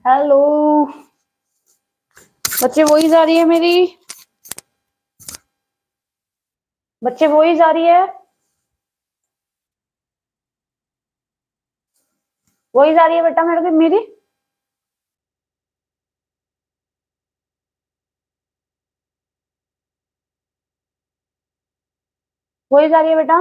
Hello बच्चे, वही जा रही है मेरी। बच्चे, वही जा रही है। वही जा रही है बेटा मेरे को मेरी। वही जा रही है बेटा।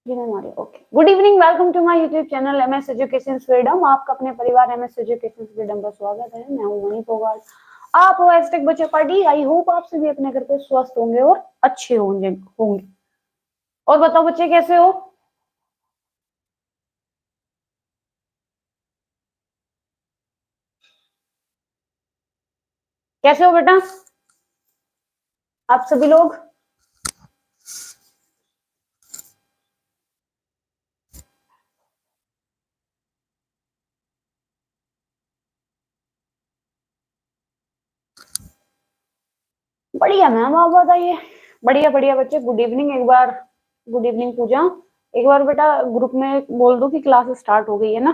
जी मैं मारी। Okay, good evening, welcome to my YouTube channel MS education freedom. आपका अपने परिवार एमएस एजुकेशन फ्रीडम पर स्वागत है। मैं हूं मणि पोगाड़। आप हो एस्टेक बच्चे पार्टी। आई होप आप सभी अपने घर पे स्वस्थ होंगे और अच्छे होंगे। और बताओ बच्चे, कैसे हो? कैसे हो बेटा आप सभी लोग? बढ़िया मैम, आप बताइए। बढ़िया बढ़िया बच्चे, गुड इवनिंग एक बार। गुड इवनिंग पूजा। एक बार बेटा ग्रुप में बोल दो कि क्लास स्टार्ट हो गई है ना।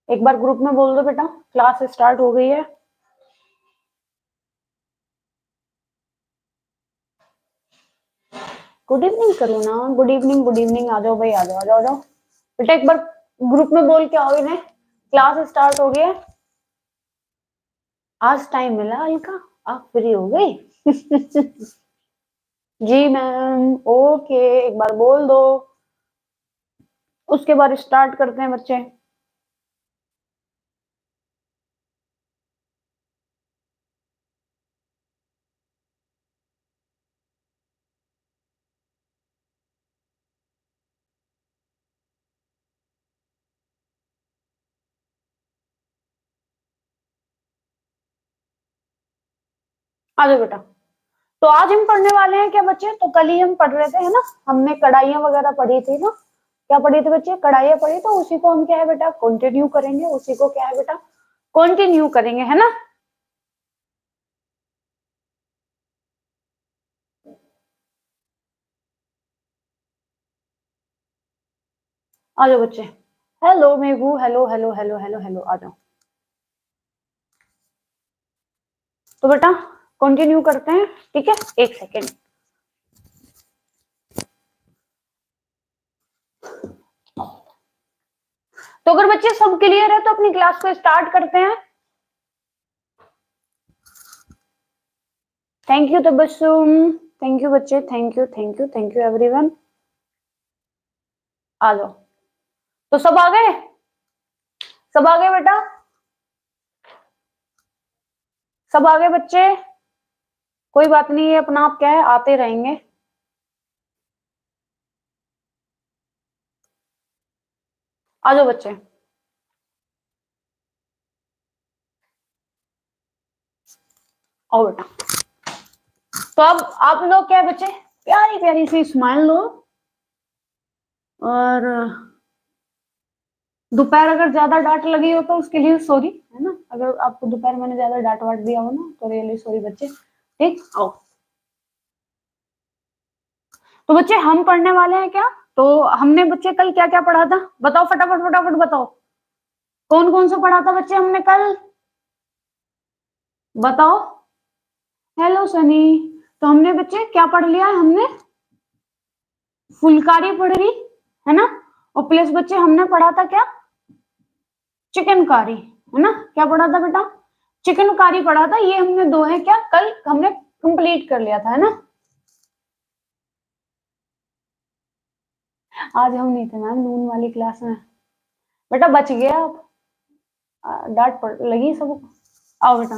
एक बार ग्रुप में बोल दो बेटा, क्लास स्टार्ट हो गई है। गुड इवनिंग करो ना। Good evening, good evening. आ जाओ भाई, आ जाओ, आ जाओ, आ जाओ। बेटा एक बार ग्रुप में बोल के आओ इन्हें, क्लास स्टार्ट हो गई है। आज टाइम मिला हल्का, आप फ्री हो गई। जी मैम, ओके। एक बार बोल दो, उसके बाद स्टार्ट करते हैं बच्चे। आ जाओ बेटा। तो आज हम पढ़ने वाले हैं क्या बच्चे? तो कल ही हम पढ़ रहे थे, है ना। हमने कढ़ाइयाँ वगैरह पढ़ी थी ना। क्या पढ़ी थी बच्चे? कढ़ाइयाँ पढ़ी। तो उसी को हम क्या है बेटा, कंटिन्यू करेंगे। उसी को क्या है बेटा, कंटिन्यू करेंगे, है ना। आ जाओ बच्चे। Hello Meghu, hello hello hello hello hello, आ जाओ। तो बेटा कंटिन्यू करते हैं, ठीक है। एक सेकेंड। तो अगर बच्चे सब क्लियर है तो अपनी क्लास को स्टार्ट करते हैं। Thank you Tabassum. Thank you बच्चे, thank you thank you thank you everyone. आ जाओ। तो सब आ गए? सब आ गए बेटा? सब आ गए बच्चे? कोई बात नहीं है, अपना आप क्या है, आते रहेंगे। आ जाओ बच्चे। आओ बेटा। तो अब आप लोग क्या है बच्चे, प्यारी प्यारी सी स्माइल लो। और दोपहर अगर ज्यादा डांट लगी हो तो उसके लिए सॉरी, है ना। अगर आपको दोपहर मैंने ज्यादा डांट वाट दिया हो ना तो रियली सॉरी बच्चे। ठीक, आओ। तो बच्चे हम पढ़ने वाले हैं क्या? तो हमने बच्चे कल क्या क्या पढ़ा था, बताओ फटाफट फटाफट बताओ। कौन कौन सा पढ़ा था बच्चे हमने कल? बताओ। हेलो सनी। तो हमने बच्चे क्या पढ़ लिया है हमने? फुलकारी पढ़ ली, है ना। और प्लस बच्चे हमने पढ़ा था क्या? चिकनकारी, है ना। क्या पढ़ा था बेटा? चिकनकारी पढ़ा था। ये हमने दो है क्या, कल हमने कंप्लीट कर लिया था, है ना। आज हम नहीं थे मैम नून वाली क्लास में। बेटा बच गया आप, डांट पड़ लगी सबको। आओ बेटा।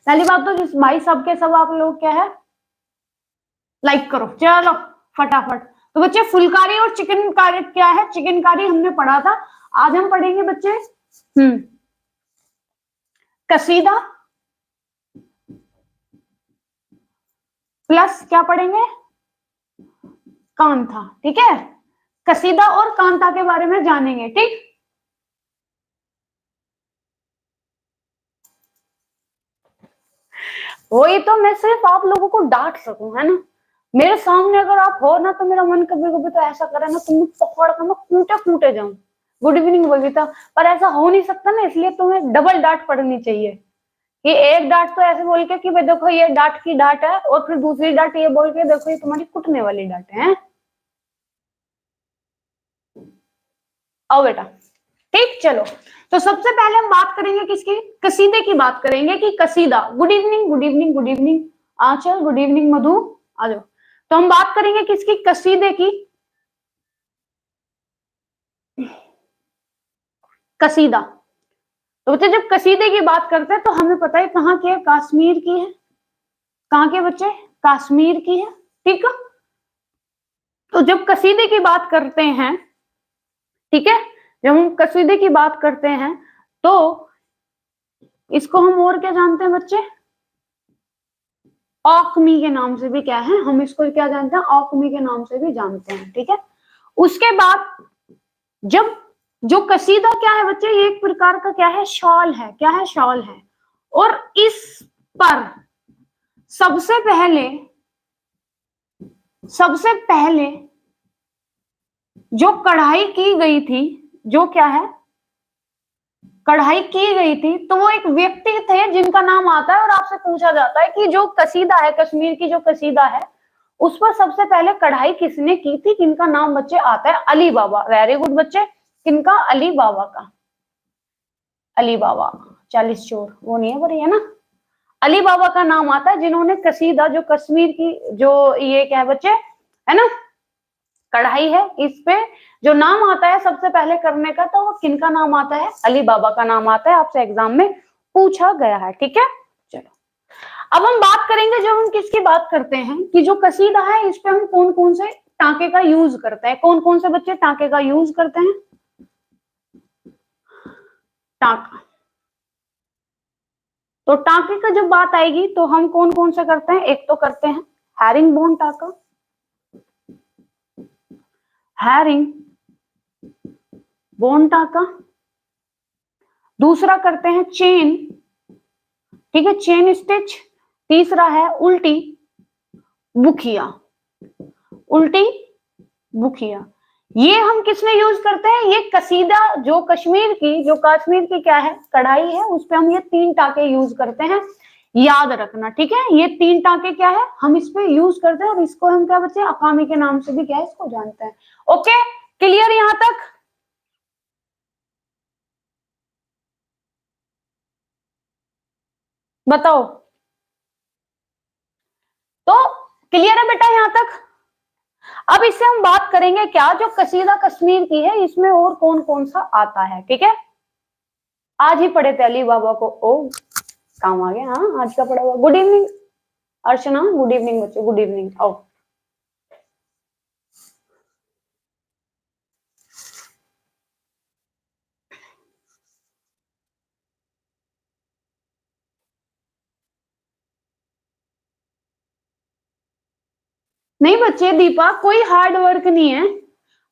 पहली बात तो जिस भाई सबके सब आप लोग क्या है, लाइक करो चलो फटाफट। तो बच्चे फुलकारी और चिकनकारी क्या है, चिकनकारी हमने पढ़ा था। आज हम पढ़ेंगे बच्चे कसीदा प्लस क्या पढ़ेंगे, कांथा। ठीक है, कसीदा और कांता के बारे में जानेंगे, ठीक। वही तो, मैं सिर्फ आप लोगों को डांट सकूं, है ना। मेरे सामने अगर आप हो ना तो मेरा मन कभी कभी तो ऐसा करे ना तुम पकड़ कर मैं कूटे कूटे जाऊं, गुड इवनिंग बबीता, पर ऐसा हो नहीं सकता ना, इसलिए तुम्हें डबल डांट पड़नी चाहिए। कि एक डांट तो ऐसे बोल के कि भाई देखो ये डांट की डांट है, और फिर दूसरी डांट ये बोल के देखो ये तुम्हारी कुटने वाली डांट है। आओ बेटा, ठीक, चलो। तो सबसे पहले हम बात करेंगे किसकी, कसीदे की बात करेंगे कि कसीदा। Good evening good evening good evening Aanchal, good evening Madhu, आ जाओ। तो हम बात करेंगे किसकी, कसीदे की। कसीदा। तो बच्चे जब कसीदे की बात करते हैं तो हमें पता है कहाँ की है, कश्मीर की है। कहाँ के बच्चे, कश्मीर की है, ठीक है। तो जब कसीदे की बात करते हैं, ठीक है, जब हम कसीदे की बात करते हैं तो इसको हम और क्या जानते हैं बच्चे, औकमी के नाम से भी क्या है, हम इसको क्या जानते हैं, औकमी के नाम से भी जानते हैं, ठीक है। उसके बाद जब जो कसीदा क्या है बच्चे, ये एक प्रकार का क्या है, शॉल है, क्या है, शॉल है। और इस पर सबसे पहले जो कढ़ाई की गई थी, जो क्या है, कढ़ाई की गई थी, तो वो एक व्यक्ति थे जिनका नाम आता है, और आपसे पूछा जाता है कि जो कसीदा है, कश्मीर की जो कसीदा है, उस पर सबसे पहले कढ़ाई किसने की थी, किनका नाम बच्चे आता है, अली बाबा। वेरी गुड बच्चे, किनका, अली बाबा का। अली बाबा 40 चोर वो नहीं है, पर है ना, अली बाबा का नाम आता है, जिन्होंने कसीदा जो कश्मीर की जो ये क्या है बच्चे, है ना, कढ़ाई है, इस पे जो नाम आता है सबसे पहले करने का, तो वो किनका नाम आता है, अली बाबा का नाम आता है, आपसे एग्जाम में पूछा गया है, ठीक है। चलो अब हम बात करेंगे, जब हम किसकी बात करते हैं कि जो कसीदा है, इस पे हम कौन कौन से टांके का यूज करते हैं, कौन कौन से बच्चे टांके का यूज करते हैं, टांका। तो टांके का जब बात आएगी तो हम कौन कौन से करते हैं, एक तो करते हैं हैरिंग बोन टांका, हैरिंग बोन टांका। दूसरा करते हैं चेन, ठीक है, चेन स्टिच। तीसरा है उल्टी बुखिया, उल्टी बुखिया। ये हम किसमें यूज करते हैं, ये कसीदा जो कश्मीर की क्या है, कढ़ाई है, उस पे हम ये 3 टाके यूज करते हैं, याद रखना, ठीक है। ये 3 टाके क्या है, हम इस पे यूज करते हैं, और इसको हम क्या बच्चे, अफामी के नाम से भी क्या है, इसको जानते हैं। ओके, क्लियर यहां तक। बताओ, तो क्लियर है बेटा यहां तक। अब इससे हम बात करेंगे क्या, जो कसीदा कश्मीर की है, इसमें और कौन कौन सा आता है, ठीक है। आज ही पढ़े थे अली बाबा को, ओ काम आ गया, हाँ आज का पढ़ा हुआ। गुड इवनिंग अर्चना, गुड इवनिंग बच्चे, गुड इवनिंग, आओ। नहीं बच्चे, दीपा कोई हार्ड वर्क नहीं है,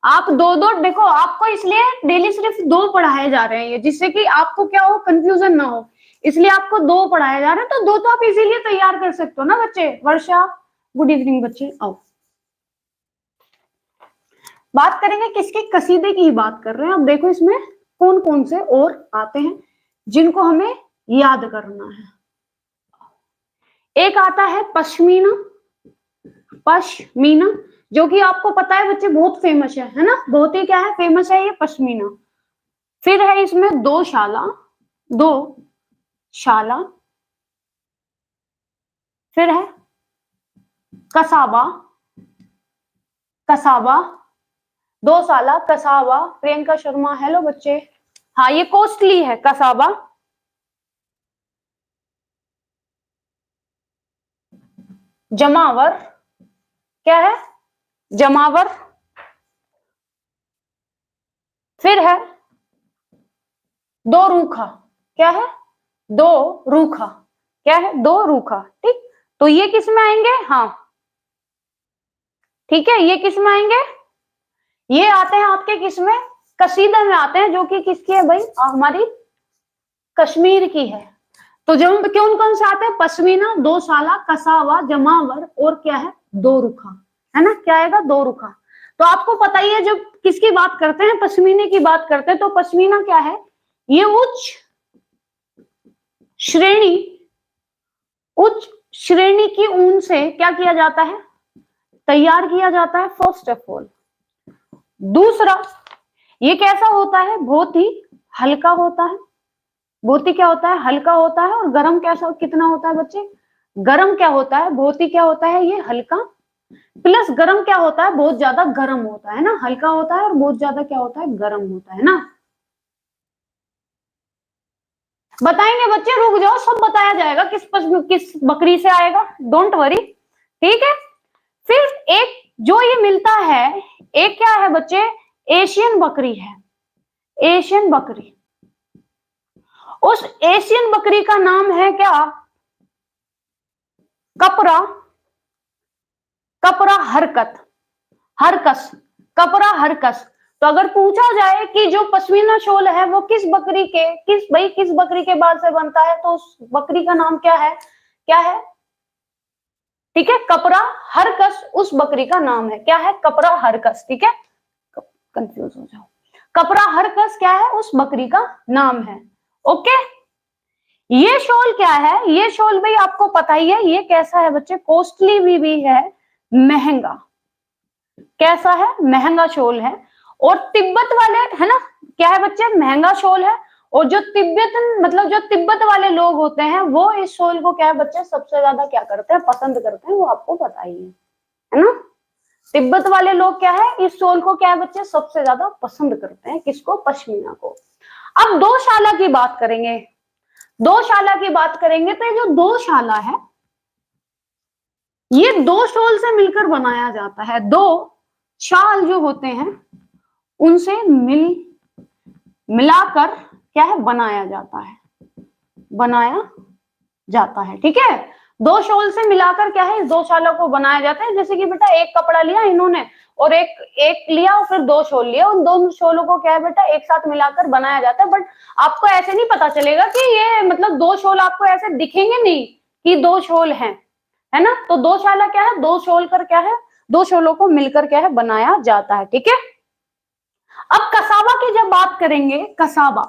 आप दो दो देखो, आपको इसलिए डेली सिर्फ 2 पढ़ाए जा रहे हैं, जिससे कि आपको क्या हो, कंफ्यूजन ना हो, इसलिए आपको 2 पढ़ाए जा रहे हैं, तो 2 तो आप इजीली तैयार कर सकते हो ना बच्चे। वर्षा, गुड इवनिंग बच्चे, आओ। बात करेंगे किसकी, कसीदे की ही बात कर रहे हैं। अब देखो इसमें कौन कौन से और आते हैं जिनको हमें याद करना है। एक आता है पश्मीना, पश्मीना, जो कि आपको पता है बच्चे बहुत फेमस है ना, बहुत ही क्या है, फेमस है ये पश्मीना। फिर है इसमें 2 शाला, 2 शाला। फिर है कसाबा, कसाबा, 2 साला कसाबा। प्रियंका शर्मा, हेलो बच्चे, हाँ ये कॉस्टली है कसाबा। जमावर, क्या है, जमावर। फिर है 2 रूखा, क्या है, 2 रूखा, क्या है, 2 रूखा, ठीक। तो ये किस में आएंगे, हाँ ठीक है, ये किस में आएंगे, ये आते हैं आपके किस में, कसीदा में आते हैं, जो कि किसकी है भाई, हमारी कश्मीर की है। तो जब कौन कौन से आते हैं, पश्मीना, 2 साला, कसावा, जमावर और क्या है, दो रुखा, है ना, क्या आएगा, दो रुखा। तो आपको पता ही है जब किसकी बात करते हैं, पश्मीने की बात करते हैं, तो पश्मीना क्या है, ये श्रेणी उच्च श्रेणी की ऊन से क्या किया जाता है, तैयार किया जाता है, फर्स्ट ऑफ ऑल। दूसरा, ये कैसा होता है, बहुत ही हल्का होता है, बहुत ही क्या होता है, हल्का होता है। और गर्म कैसा कितना होता है बच्चे, गर्म क्या होता है, बहुत ही क्या होता है, ये हल्का, प्लस गर्म क्या होता है, बहुत ज्यादा गर्म होता है ना, हल्का होता है और बहुत ज्यादा क्या होता है, गर्म होता है ना। बताएंगे बच्चे, रुक जाओ, सब बताया जाएगा, किस बकरी से आएगा, डोंट वरी, ठीक है। फिर एक जो ये मिलता है, एक क्या है बच्चे, एशियन बकरी है, एशियन बकरी। उस एशियन बकरी का नाम है क्या, कपरा, कपरा हरकत, हरकस, कपरा हरकस। तो अगर पूछा जाए कि जो पश्मीना शॉल है वो किस बकरी के, किस बकरी के बाल से बनता है, तो उस बकरी का नाम क्या है, क्या है, ठीक है, कपरा हरकस उस बकरी का नाम है, क्या है, कपरा हरकस, ठीक है, कंफ्यूज हो जाओ, कपरा हरकस क्या है, उस बकरी का नाम है। ओके, ये शॉल क्या है, ये शॉल भाई आपको पता ही है, ये कैसा है बच्चे, कॉस्टली भी है, महंगा, कैसा है, महंगा शॉल है। और तिब्बत वाले, है ना, क्या है बच्चे, महंगा शॉल है। और जो जो तिब्बत वाले लोग होते हैं वो इस शॉल को क्या है बच्चे, सबसे ज्यादा क्या करते हैं, पसंद करते हैं, वो आपको पता ही है ना। तिब्बत वाले लोग क्या है, इस शॉल को क्या है बच्चे, सबसे ज्यादा पसंद करते हैं, किसको, पश्मीना को। अब दोशाला की बात करेंगे, दोशाला की बात करेंगे, तो ये जो दोशाला है, ये दो शॉल से मिलकर बनाया जाता है, दो शाल जो होते हैं उनसे मिलाकर क्या है, बनाया जाता है, बनाया जाता है, ठीक है। दो शॉल से मिलाकर क्या है, इस दो शालों को बनाया जाता है। जैसे कि बेटा एक कपड़ा लिया इन्होंने और एक लिया और फिर दो शॉल लिया, उन दोनों शॉलों को क्या है बेटा, एक साथ मिलाकर बनाया जाता है। बट आपको ऐसे नहीं पता चलेगा कि ये मतलब दो शॉल, आपको ऐसे दिखेंगे नहीं कि दो शॉल हैं, है ना। तो दो शाला क्या है, दो शॉल कर क्या है, दो शॉलों को मिलकर क्या है, बनाया जाता है, ठीक है। अब कसाबा की जब बात करेंगे, कसाबा,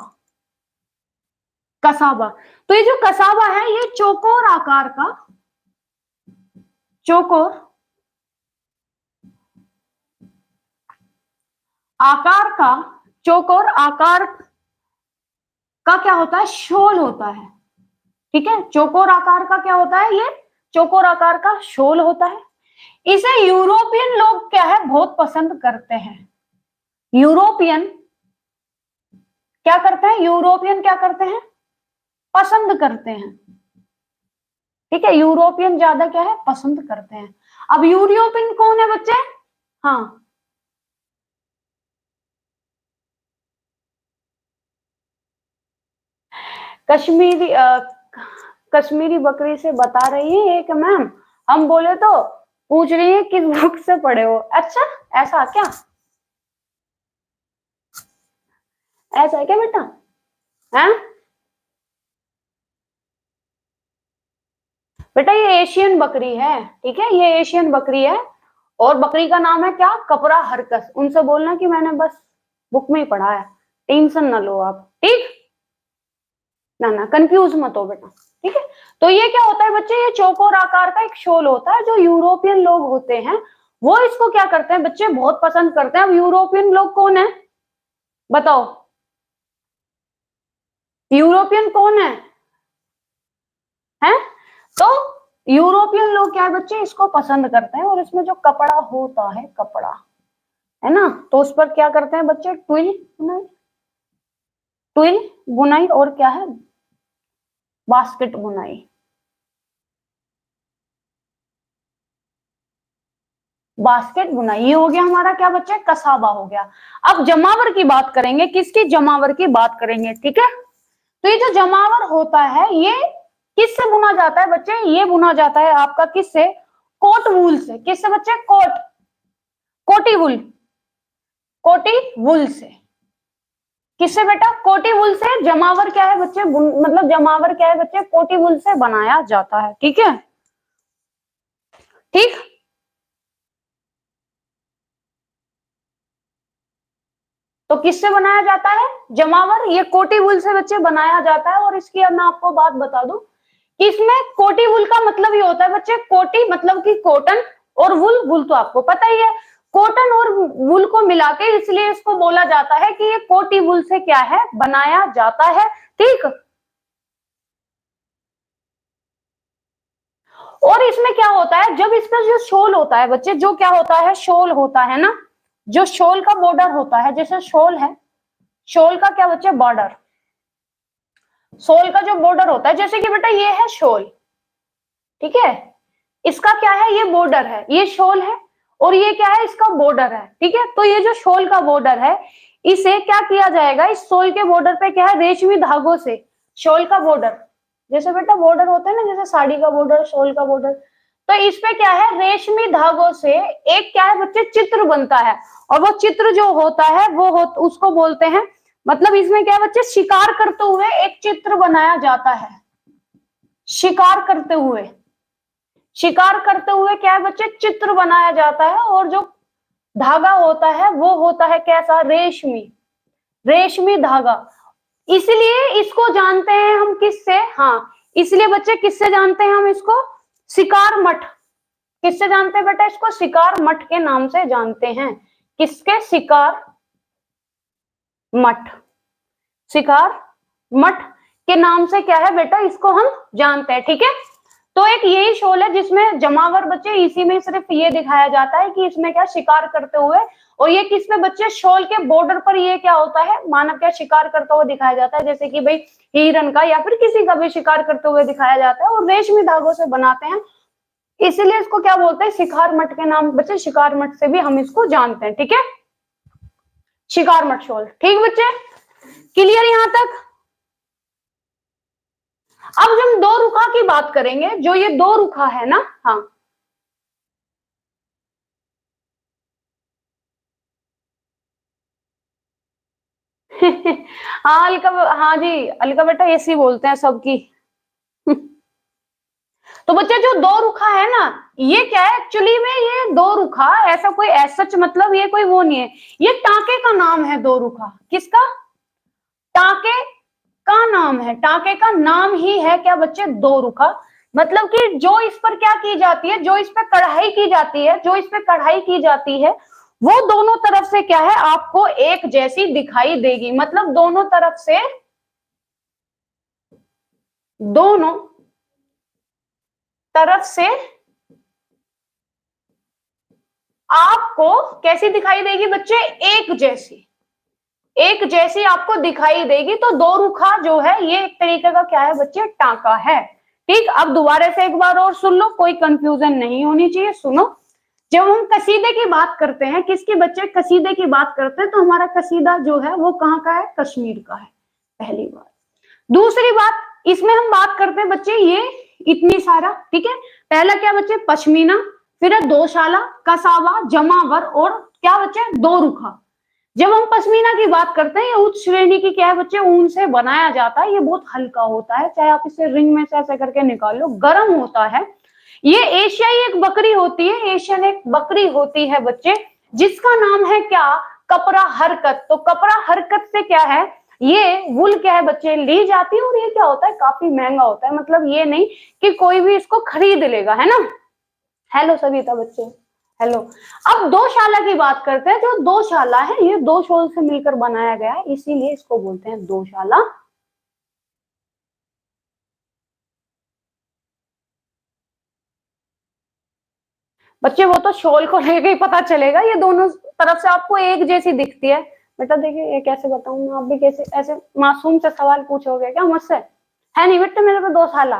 कसाबा, तो ये जो कसाबा है ये चौकोर आकार का, चौकोर आकार का, चौकोर आकार का क्या होता है, शॉल होता है, ठीक है। चौकोर आकार का क्या होता है, ये चौकोर आकार का शॉल होता है। इसे यूरोपियन लोग क्या है, बहुत पसंद करते हैं। यूरोपियन क्या करते हैं, यूरोपियन क्या करते हैं, पसंद करते हैं, ठीक है। यूरोपियन ज्यादा क्या है, पसंद करते हैं। अब यूरोपियन कौन है बच्चे, हाँ, कश्मीरी कश्मीरी बकरी से बता रही है एक मैम, हम बोले तो पूछ रही है किस बुक से पढ़े हो। अच्छा, ऐसा क्या, ऐसा है क्या बेटा, है बेटा, ये एशियन बकरी है, ठीक है, ये एशियन बकरी है। और बकरी का नाम है क्या, कपरा हरकस। उनसे बोलना कि मैंने बस बुक में ही पढ़ा है, टेंशन ना लो आप, ठीक ना, कंफ्यूज मत हो बेटा, ठीक है। तो ये क्या होता है बच्चे, ये चौकोर आकार का एक शॉल होता है। जो यूरोपियन लोग होते हैं वो इसको क्या करते हैं बच्चे, बहुत पसंद करते हैं। अब यूरोपियन लोग कौन है, बताओ, यूरोपियन कौन है, तो यूरोपियन लोग क्या है बच्चे, इसको पसंद करते हैं। और इसमें जो कपड़ा होता है, कपड़ा है ना, तो उस पर क्या करते हैं बच्चे, ट्विल बुनाई, ट्विल बुनाई और क्या है, बास्केट बुनाई, बास्केट बुनाई। ये हो गया हमारा क्या बच्चे, कसाबा हो गया। अब जमावर की बात करेंगे, किसकी, जमावर की बात करेंगे, ठीक है। तो ये जो जमावर होता है ये किससे बुना जाता है बच्चे, ये बुना जाता है आपका किससे, कोट वूल से। किससे बच्चे, कोट, कोटी वूल, कोटी वूल से। किससे बेटा, कोटी वूल से। जमावर क्या है बच्चे, मतलब जमावर क्या है बच्चे, कोटी वूल से बनाया जाता है, ठीक है, ठीक। तो किससे बनाया जाता है? जमावर। ये कोटी वूल से बच्चे बनाया जाता है। और इसकी अब मैं आपको बात बता दूं कि इसमें कोटी वूल का मतलब ये होता है बच्चे, कोटी मतलब कि कॉटन, और वूल, वूल तो आपको पता ही है, कॉटन और वूल को मिला के इसलिए इसको बोला जाता है कि ये कोटी वूल से क्या है, बनाया जाता है। ठीक। और इसमें क्या होता है, जब इसका जो शोल होता है बच्चे, जो क्या होता है, शोल होता है ना, जो शोल का बॉर्डर होता है, जैसे शोल है, शोल का क्या बच्चे, बॉर्डर, शोल का जो बॉर्डर होता है, जैसे कि बेटा ये है शोल, ठीक है, इसका क्या है, ये बॉर्डर है, ये शोल है, और ये क्या है, इसका बॉर्डर है। ठीक है, तो ये जो शोल का बॉर्डर है, इसे क्या किया जाएगा, इस शोल के बॉर्डर पे क्या है, रेशमी धागों से, शोल का बॉर्डर, जैसे बेटा बॉर्डर होता है ना, जैसे साड़ी का बॉर्डर, शोल का बॉर्डर, तो इस पे क्या है, रेशमी धागों से एक क्या है बच्चे, चित्र बनता है। और वो चित्र जो होता है उसको बोलते हैं, मतलब इसमें क्या है बच्चे, शिकार करते हुए एक चित्र बनाया जाता है। शिकार करते हुए, शिकार करते हुए क्या है बच्चे, चित्र बनाया जाता है। और जो धागा होता है वो होता है कैसा, रेशमी, रेशमी धागा। इसलिए इसको जानते हैं हम किससे, हाँ, इसलिए बच्चे किससे जानते हैं हम इसको, शिकार मठ। किससे जानते हैं बेटा इसको, शिकार मठ के नाम से जानते हैं। किसके, शिकार मठ, शिकार मठ के नाम से क्या है बेटा, इसको हम जानते हैं। ठीक है, तो एक यही शोल है जिसमें जमावर बच्चे, इसी में सिर्फ ये दिखाया जाता है कि इसमें क्या शिकार करते हुए, और ये किसमें बच्चे, शोल के बॉर्डर पर ये क्या होता है, मानव क्या शिकार करता हुआ दिखाया जाता है, जैसे कि भाई हिरन का या फिर किसी का भी शिकार करते हुए दिखाया जाता है, और रेशमी धागों से बनाते हैं, इसीलिए इसको क्या बोलते हैं, शिकार मठ के नाम बच्चे, शिकार मठ से भी हम इसको जानते हैं। ठीक है, शिकार मठ शोल। ठीक बच्चे, क्लियर यहां तक? अब हम दो रुखा की बात करेंगे, जो ये दो रुखा है ना, हाँ हाँ अलका, हाँ जी अलका बेटा ऐसी बोलते हैं सबकी तो बच्चे जो दो रुखा है ना, ये क्या है एक्चुअली में, ये दो रुखा ऐसा कोई सच मतलब ये कोई वो नहीं है, ये टाके का नाम है दो रुखा। किसका, टाके का नाम है, टाके का नाम ही है क्या बच्चे, दो रुखा। मतलब कि जो इस पर क्या की जाती है, जो इस पर कढ़ाई की जाती है, जो इस पर कढ़ाई की जाती है, वो दोनों तरफ से क्या है, आपको एक जैसी दिखाई देगी। मतलब दोनों तरफ से, दोनों तरफ से आपको कैसी दिखाई देगी बच्चे, एक जैसी, एक जैसी आपको दिखाई देगी। तो दो रुखा जो है ये एक तरीके का क्या है बच्चे, टाका है। ठीक, अब दोबारा से एक बार और सुन लो, कोई कंफ्यूजन नहीं होनी चाहिए। सुनो, जब हम कसीदे की बात करते हैं, किसके बच्चे, कसीदे की बात करते हैं, तो हमारा कसीदा जो है वो कहाँ का है, कश्मीर का है, पहली बात। दूसरी बात, इसमें हम बात करते हैं बच्चे, ये इतनी सारा, ठीक है, पहला क्या बच्चे, पश्मीना, फिर है दोशाला, कसावा, जमावर, और क्या बच्चे, दो रुखा। जब हम पश्मीना की बात करते हैं, ये उच्च श्रेणी की क्या है बच्चे, ऊन से बनाया जाता है, ये बहुत हल्का होता है, चाहे आप इसे रिंग में से ऐसे करके निकाल लो, गर्म होता है। ये एशियाई एक बकरी होती है, एशियन एक बकरी होती है बच्चे, जिसका नाम है क्या, कपरा हरकत। तो कपरा हरकत से क्या है, ये वुल क्या है बच्चे, ली जाती है, और ये क्या होता है, काफी महंगा होता है। मतलब ये नहीं कि कोई भी इसको खरीद लेगा, है ना। हेलो सविता बच्चे, हेलो। अब दो शाला की बात करते हैं, जो दो शाला है ये दो शोल से मिलकर बनाया गया है, इसीलिए इसको बोलते हैं दो शाला। बच्चे वो तो शोल को लेके ही पता चलेगा, ये दोनों तरफ से आपको एक जैसी दिखती है। बेटा देखिए ये कैसे बताऊं मैं, आप भी कैसे ऐसे मासूम से सवाल पूछोगे क्या मुझसे, है नहीं बेटा मेरे पे दो शाला,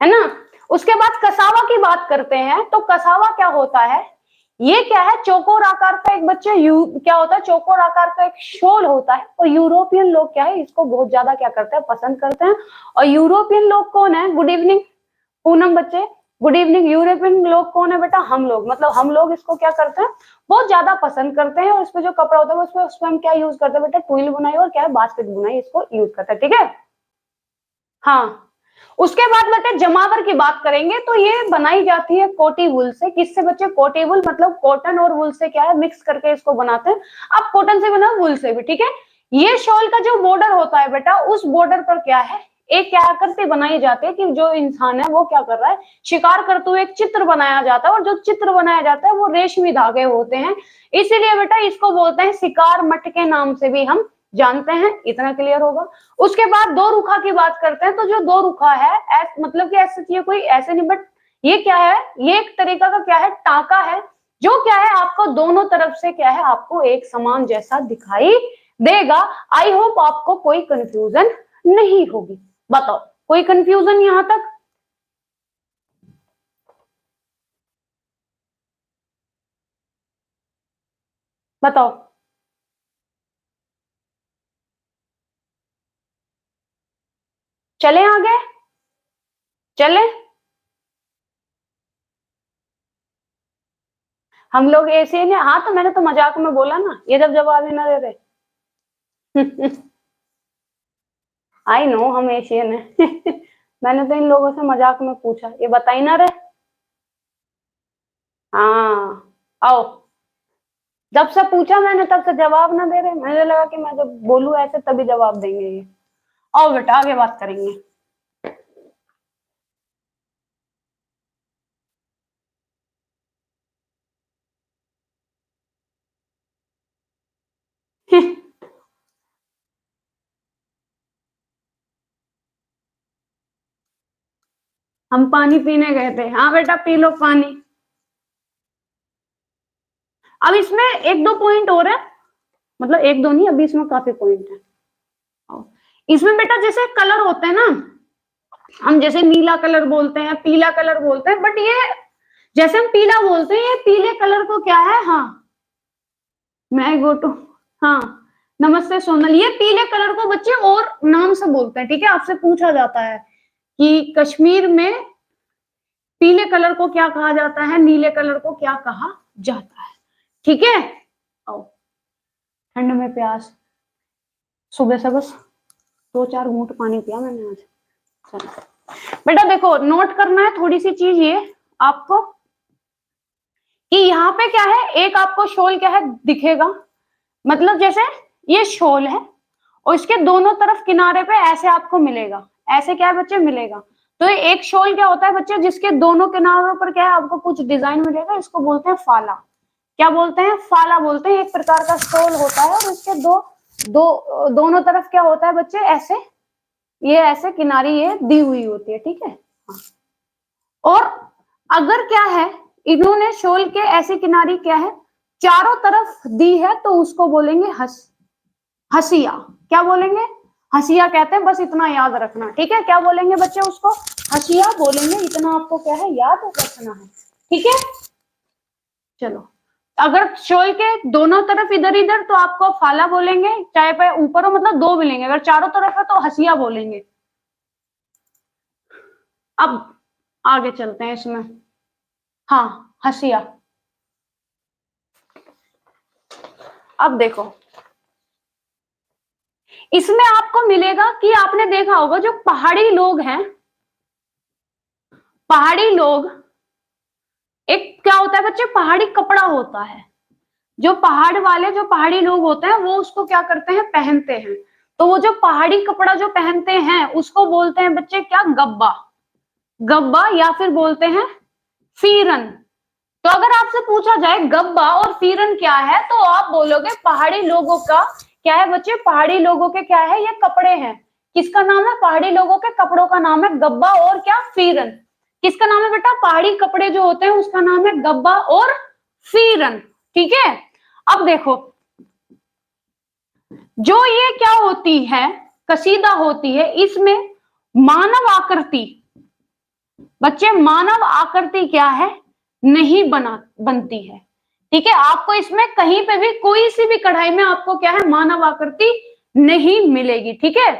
है ना। उसके बाद कसावा की बात करते हैं, तो कसावा क्या होता है, ये क्या है, चौकोर आकार का एक बच्चे क्या होता है, चौकोर आकार का एक शोल होता है। और यूरोपियन लोग क्या है, इसको बहुत ज्यादा क्या करते हैं, पसंद करते हैं। और यूरोपियन लोग कौन है, गुड इवनिंग पूनम बच्चे, गुड इवनिंग। यूरोपियन लोग कौन है बेटा, हम लोग, मतलब हम लोग इसको क्या करते हैं, बहुत ज्यादा पसंद करते हैं। और इसमें जो कपड़ा होता है उसमें हम क्या यूज करते हैं बेटा, ट्विल बुनाई और क्या है, बास्केट बुनाई, इसको यूज करते हैं। ठीक है, हाँ। उसके बाद बेटे जमावर की बात करेंगे तो ये बनाई जाती है कोटी वुल से। किससे बच्चे? कोटी वुल, मतलब कॉटन और वुल से क्या है मिक्स करके इसको बनाते हैं। अब कॉटन से बना, वुल से भी, ठीक है। ये शॉल का जो बॉर्डर होता है बेटा, उस बॉर्डर पर क्या है, एक क्या आकृति बनाई जाती है कि जो इंसान है वो क्या कर रहा है, शिकार करते हुए एक चित्र बनाया जाता है, और जो चित्र बनाया जाता है वो रेशमी धागे होते हैं, इसीलिए बेटा इसको बोलते हैं शिकार मट के नाम से भी हम जानते हैं। इतना क्लियर होगा। उसके बाद दो रुखा की बात करते हैं, तो जो दो रुखा है मतलब कि ऐसे ये कोई ऐसे नहीं, बट ये क्या है, ये एक तरीका का क्या है, टाका है, जो क्या है आपको दोनों तरफ से क्या है आपको एक समान जैसा दिखाई देगा। आई होप आपको कोई कंफ्यूजन नहीं होगी। बताओ कोई कंफ्यूजन यहां तक? बताओ। चले आगे, चले। हम लोग एशियन है। हाँ तो मैंने तो मजाक में बोला ना, ये जब जवाब ही ना दे रहे। आई नो हम एशियन है। मैंने तो इन लोगों से मजाक में पूछा, ये बता ही ना रहे। हाँ आओ, जब से पूछा मैंने तब से जवाब ना दे रहे, मुझे लगा कि मैं जब बोलूं ऐसे तभी जवाब देंगे ये। आओ बेटा आगे बात करेंगे। हम पानी पीने गए थे। हाँ बेटा पी लो पानी। अब इसमें एक दो पॉइंट और है, मतलब एक दो नहीं, अभी इसमें काफी पॉइंट है। इसमें बेटा जैसे कलर होते हैं ना, हम जैसे नीला कलर बोलते हैं, पीला कलर बोलते हैं, बट ये जैसे हम पीला बोलते हैं, ये पीले कलर को क्या है, हाँ मैं गो टू, हाँ नमस्ते सोनल, ये पीले कलर को बच्चे और नाम से बोलते हैं, ठीक है। आपसे पूछा जाता है कि कश्मीर में पीले कलर को क्या कहा जाता है, नीले कलर को क्या कहा जाता है, ठीक है। आओ, ठंड में प्यास, सुबह से बस 2-4 घूंट पानी पिया मैंने आज। चलो बेटा देखो, नोट करना है थोड़ी सी चीज ये आपको, कि यहाँ पे क्या है, एक आपको शॉल क्या है दिखेगा, मतलब जैसे ये शॉल है और इसके दोनों तरफ किनारे पे ऐसे आपको मिलेगा, ऐसे क्या है बच्चे मिलेगा। तो ये एक शॉल क्या होता है बच्चे, जिसके दोनों किनारों पर क्या है आपको कुछ डिजाइन मिलेगा, इसको बोलते हैं फाला। क्या बोलते हैं? फाला बोलते हैं। एक प्रकार का शॉल होता है और इसके दोनों तरफ क्या होता है बच्चे, ऐसे ये ऐसे किनारी ये दी हुई होती है, ठीक है। और अगर क्या है इन्होंने शॉल के ऐसी किनारी क्या है चारों तरफ दी है, तो उसको बोलेंगे हसिया। क्या बोलेंगे? हसिया कहते हैं, बस इतना याद रखना, ठीक है। क्या बोलेंगे बच्चे उसको? हसिया बोलेंगे, इतना आपको क्या है याद रखना है, ठीक है। चलो, अगर शॉल के दोनों तरफ इधर इधर तो आपको फाला बोलेंगे, चाहे पे ऊपर हो मतलब दो मिलेंगे, अगर चारों तरफ है तो हसिया बोलेंगे। अब आगे चलते हैं इसमें। हाँ हसिया। अब देखो इसमें आपको मिलेगा कि आपने देखा होगा जो पहाड़ी लोग हैं, पहाड़ी लोग, एक क्या होता है बच्चे, पहाड़ी कपड़ा होता है, जो पहाड़ वाले जो पहाड़ी लोग होते हैं वो उसको क्या करते हैं, पहनते हैं। तो वो जो पहाड़ी कपड़ा जो पहनते हैं उसको बोलते हैं बच्चे क्या, गब्बा। गब्बा या फिर बोलते हैं फीरन। तो अगर आपसे पूछा जाए गब्बा और फीरन क्या है, तो आप बोलोगे पहाड़ी लोगों का क्या है बच्चे, पहाड़ी लोगों के क्या है, ये कपड़े हैं। किसका नाम है? पहाड़ी लोगों के कपड़ों का नाम है गब्बा और क्या, फीरन। किसका नाम है बेटा? पहाड़ी कपड़े जो होते हैं उसका नाम है गब्बा और फीरन, ठीक है। अब देखो जो ये क्या होती है, कसीदा होती है, इसमें मानव आकृति, बच्चे मानव आकृति क्या है, नहीं बनती है, ठीक है। आपको इसमें कहीं पे भी कोई सी भी कढ़ाई में आपको क्या है, मानव आकृति नहीं मिलेगी, ठीक है।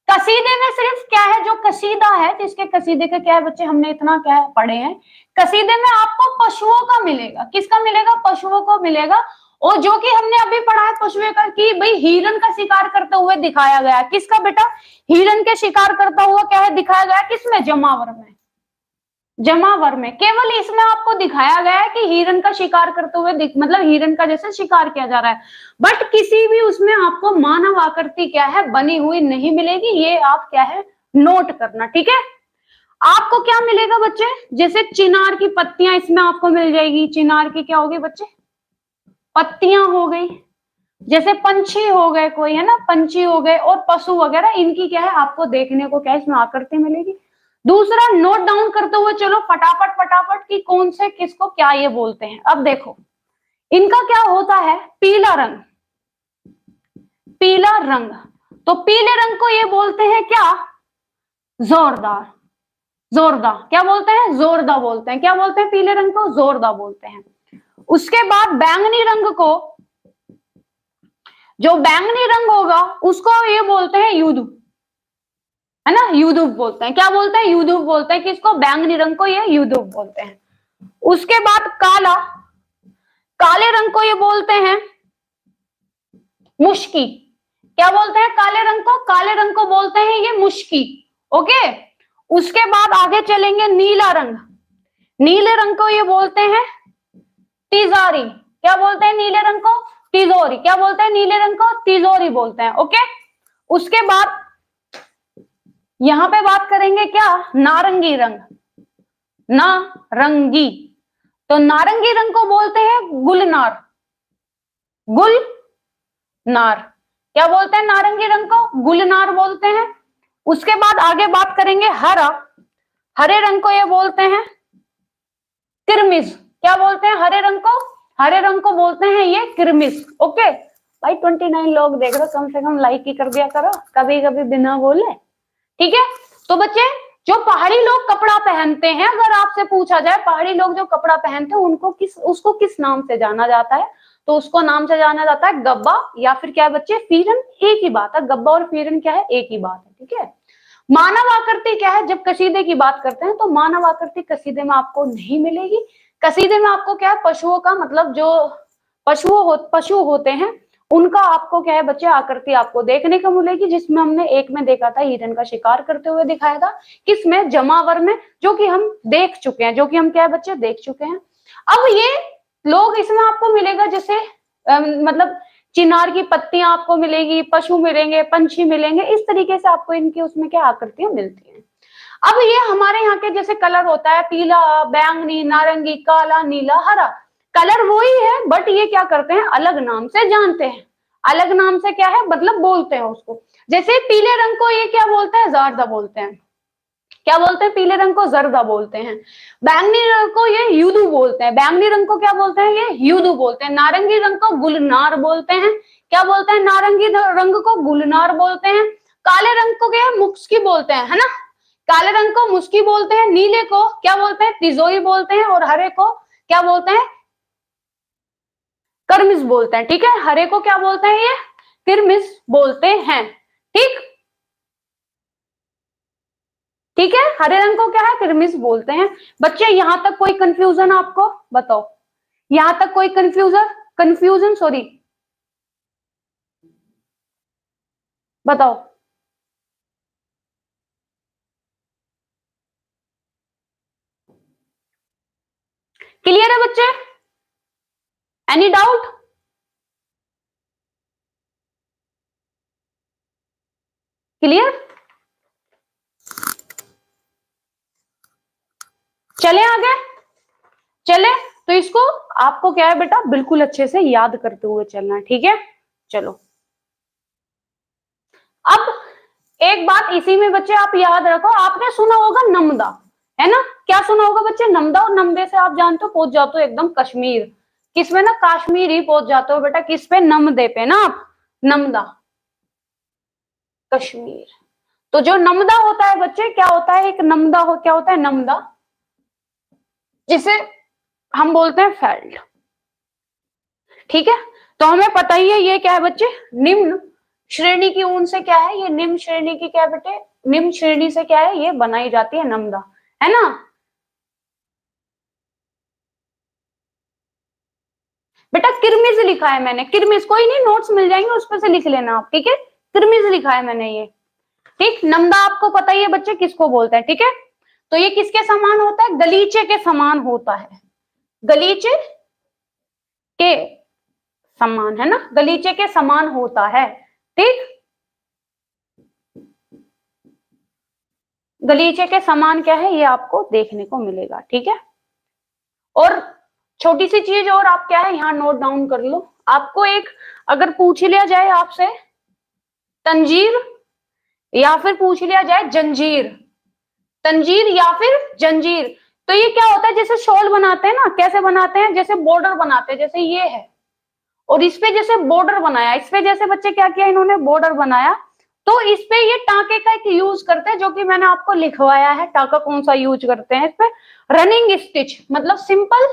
कसीदे में सिर्फ क्या है, जो कसीदा है, जिसके कसीदे का क्या है बच्चे, हमने इतना क्या है पढ़े हैं, कसीदे में आपको पशुओं का मिलेगा। किसका मिलेगा? पशुओं को मिलेगा। और जो कि हमने अभी पढ़ा है पशुओं का कि भाई हिरण का शिकार करते हुए दिखाया गया, किसका बेटा, हिरण के शिकार करता हुआ क्या है दिखाया गया, किसमें, जमावर में, जमावर में। केवल इसमें आपको दिखाया गया है कि हिरण का शिकार करते हुए मतलब हिरण का जैसे शिकार किया जा रहा है, बट किसी भी उसमें आपको मानव आकृति क्या है बनी हुई नहीं मिलेगी, ये आप क्या है नोट करना, ठीक है। आपको क्या मिलेगा बच्चे, जैसे चिनार की पत्तियां इसमें आपको मिल जाएगी, चिनार की क्या होगी बच्चे, पत्तियां हो गई, जैसे पंछी हो गए कोई है ना, पंछी हो गए, और पशु वगैरह, इनकी क्या है आपको देखने को क्या है इसमें आकृति मिलेगी। दूसरा, नोट डाउन करते हुए चलो फटाफट फटाफट कि कौन से किसको क्या ये बोलते हैं। अब देखो इनका क्या होता है, पीला रंग, पीला रंग, तो पीले रंग को ये बोलते हैं क्या, जोरदार, जोरदार, क्या बोलते हैं, जोरदार बोलते हैं, क्या बोलते हैं पीले रंग को, जोरदार बोलते हैं। उसके बाद बैंगनी रंग को, जो बैंगनी रंग होगा उसको ये बोलते हैं युदु, है ना, युदुप बोलते हैं, क्या बोलते हैं, युदुप बोलते हैं, किसको, बैंगनी रंग को ये युदुप बोलते हैं। उसके बाद काला, काले रंग को ये बोलते हैं मुश्की, क्या बोलते हैं काले रंग को, काले रंग को बोलते हैं ये मुश्की, ओके। उसके बाद आगे चलेंगे, नीला रंग, नीले रंग को ये बोलते हैं तिजारी, क्या बोलते हैं नीले रंग को, तिजोरी, क्या बोलते हैं नीले रंग को, तिजोरी बोलते हैं, ओके। उसके बाद यहां पे बात करेंगे क्या, नारंगी रंग, नारंगी, तो नारंगी रंग को बोलते हैं गुलनार, गुलनार, क्या बोलते हैं नारंगी रंग को, गुलनार बोलते हैं। उसके बाद आगे बात करेंगे हरा, हरे रंग को ये बोलते हैं किरमिज, क्या बोलते हैं हरे रंग को, हरे रंग को बोलते हैं ये किरमिज, ओके। भाई 29 लोग देख रहे हो, कम से कम लाइक ही कर दिया करो कभी कभी बिना बोले, ठीक है। तो बच्चे जो पहाड़ी लोग कपड़ा पहनते हैं, अगर आपसे पूछा जाए पहाड़ी लोग जो कपड़ा पहनते हैं उसको किस नाम से जाना जाता है, तो उसको नाम से जाना जाता है गब्बा, या फिर क्या है बच्चे, फीरन, एक ही बात है, गब्बा और फीरन क्या है, एक ही बात है, ठीक है। मानव आकृति क्या है, जब कसीदे की बात करते हैं तो मानव आकृति कसीदे में आपको नहीं मिलेगी। कसीदे में आपको क्या है, पशुओं का मतलब जो पशु होते हैं उनका आपको क्या है बच्चे आकृति आपको देखने को मिलेगी, जिसमें हमने एक में देखा था हिरन का शिकार करते हुए दिखाया था, किसमें, जमावर में, जो कि हम देख चुके हैं, जो कि हम क्या है बच्चे देख चुके हैं। अब ये लोग इसमें आपको मिलेगा जैसे मतलब चिनार की पत्तियां आपको मिलेगी, पशु मिलेंगे, पंछी मिलेंगे, इस तरीके से आपको इनकी उसमें क्या आकृतियां मिलती हैं। अब ये हमारे यहाँ के जैसे कलर होता है पीला, बैंगनी, नारंगी, काला, नीला, हरा, कलर वही है, बट ये क्या करते हैं अलग नाम से जानते हैं, अलग नाम से क्या है मतलब बोलते हैं उसको। जैसे पीले रंग को ये क्या बोलते हैं, जर्दा बोलते हैं, क्या बोलते हैं पीले रंग को, जर्दा बोलते हैं। बैंगनी रंग को ये युदु बोलते हैं, बैंगनी रंग को क्या बोलते हैं, ये युदु बोलते हैं। नारंगी रंग को गुलनार बोलते हैं, क्या बोलते हैं, नारंगी रंग को गुलनार बोलते हैं। काले रंग को क्या है, मुस्की बोलते हैं, है ना, काले रंग को मुस्की बोलते हैं। नीले को क्या बोलते हैं, तिजोरी बोलते हैं, और हरे को क्या बोलते हैं, करमिस बोलते हैं, ठीक है। हरे को क्या बोलते हैं, ये किरमिस बोलते हैं, ठीक, ठीक है। हरे रंग को क्या है, किरमिस बोलते हैं। बच्चे यहां तक कोई कंफ्यूजन आपको, बताओ, यहां तक कोई कंफ्यूजन सॉरी, बताओ, क्लियर है बच्चे, एनी डाउट, क्लियर, चले आगे, चले। तो इसको आपको क्या है बेटा बिल्कुल अच्छे से याद करते हुए चलना है, ठीक है। चलो अब एक बात इसी में बच्चे आप याद रखो, आपने सुना होगा नमदा, है ना, क्या सुना होगा बच्चे, नमदा, और नमदे से आप जानते हो पहुंच जाते हो एकदम कश्मीर, किसमें ना, कश्मीर ही पहुंच जाते हो बेटा, किस पे, नमदे पे ना आप, नमदा, कश्मीर। तो जो नमदा होता है बच्चे, क्या होता है, एक नमदा हो, क्या होता है नमदा, जिसे हम बोलते हैं फेल्ट, ठीक है। तो हमें पता ही है ये क्या है बच्चे, निम्न श्रेणी की ऊन से क्या है, ये निम्न श्रेणी की क्या है बेटे, निम्न श्रेणी से क्या है ये बनाई जाती है नमदा, है ना। बेटा किरमिज लिखा है मैंने, किरमिज, कोई नहीं, नोट्स मिल जाएंगे उस पर से लिख लेना आप, ठीक है। किरमिज लिखा है मैंने ये, ठीक। नमदा आपको पता ही है बच्चे किसको बोलते हैं, ठीक है। तो ये किसके समान होता है, गलीचे के समान होता है, गलीचे के समान, है ना, गलीचे के समान होता है, ठीक। गलीचे के समान क्या है, ये आपको देखने को मिलेगा, ठीक है। और छोटी सी चीज और आप क्या है यहाँ नोट डाउन कर लो, आपको एक अगर पूछ लिया जाए आपसे तंजीर या फिर पूछ लिया जाए जंजीर, तंजीर या फिर जंजीर, तो ये क्या होता है, जैसे शॉल बनाते हैं ना, कैसे बनाते हैं, जैसे बॉर्डर बनाते हैं, जैसे ये है और इस पे जैसे बॉर्डर बनाया, इस पे जैसे बच्चे क्या किया इन्होंने, बॉर्डर बनाया, तो इस पे ये टाके का एक यूज करते हैं, जो कि मैंने आपको लिखवाया है, टाका कौन सा यूज करते हैं इस पे, रनिंग स्टिच, मतलब सिंपल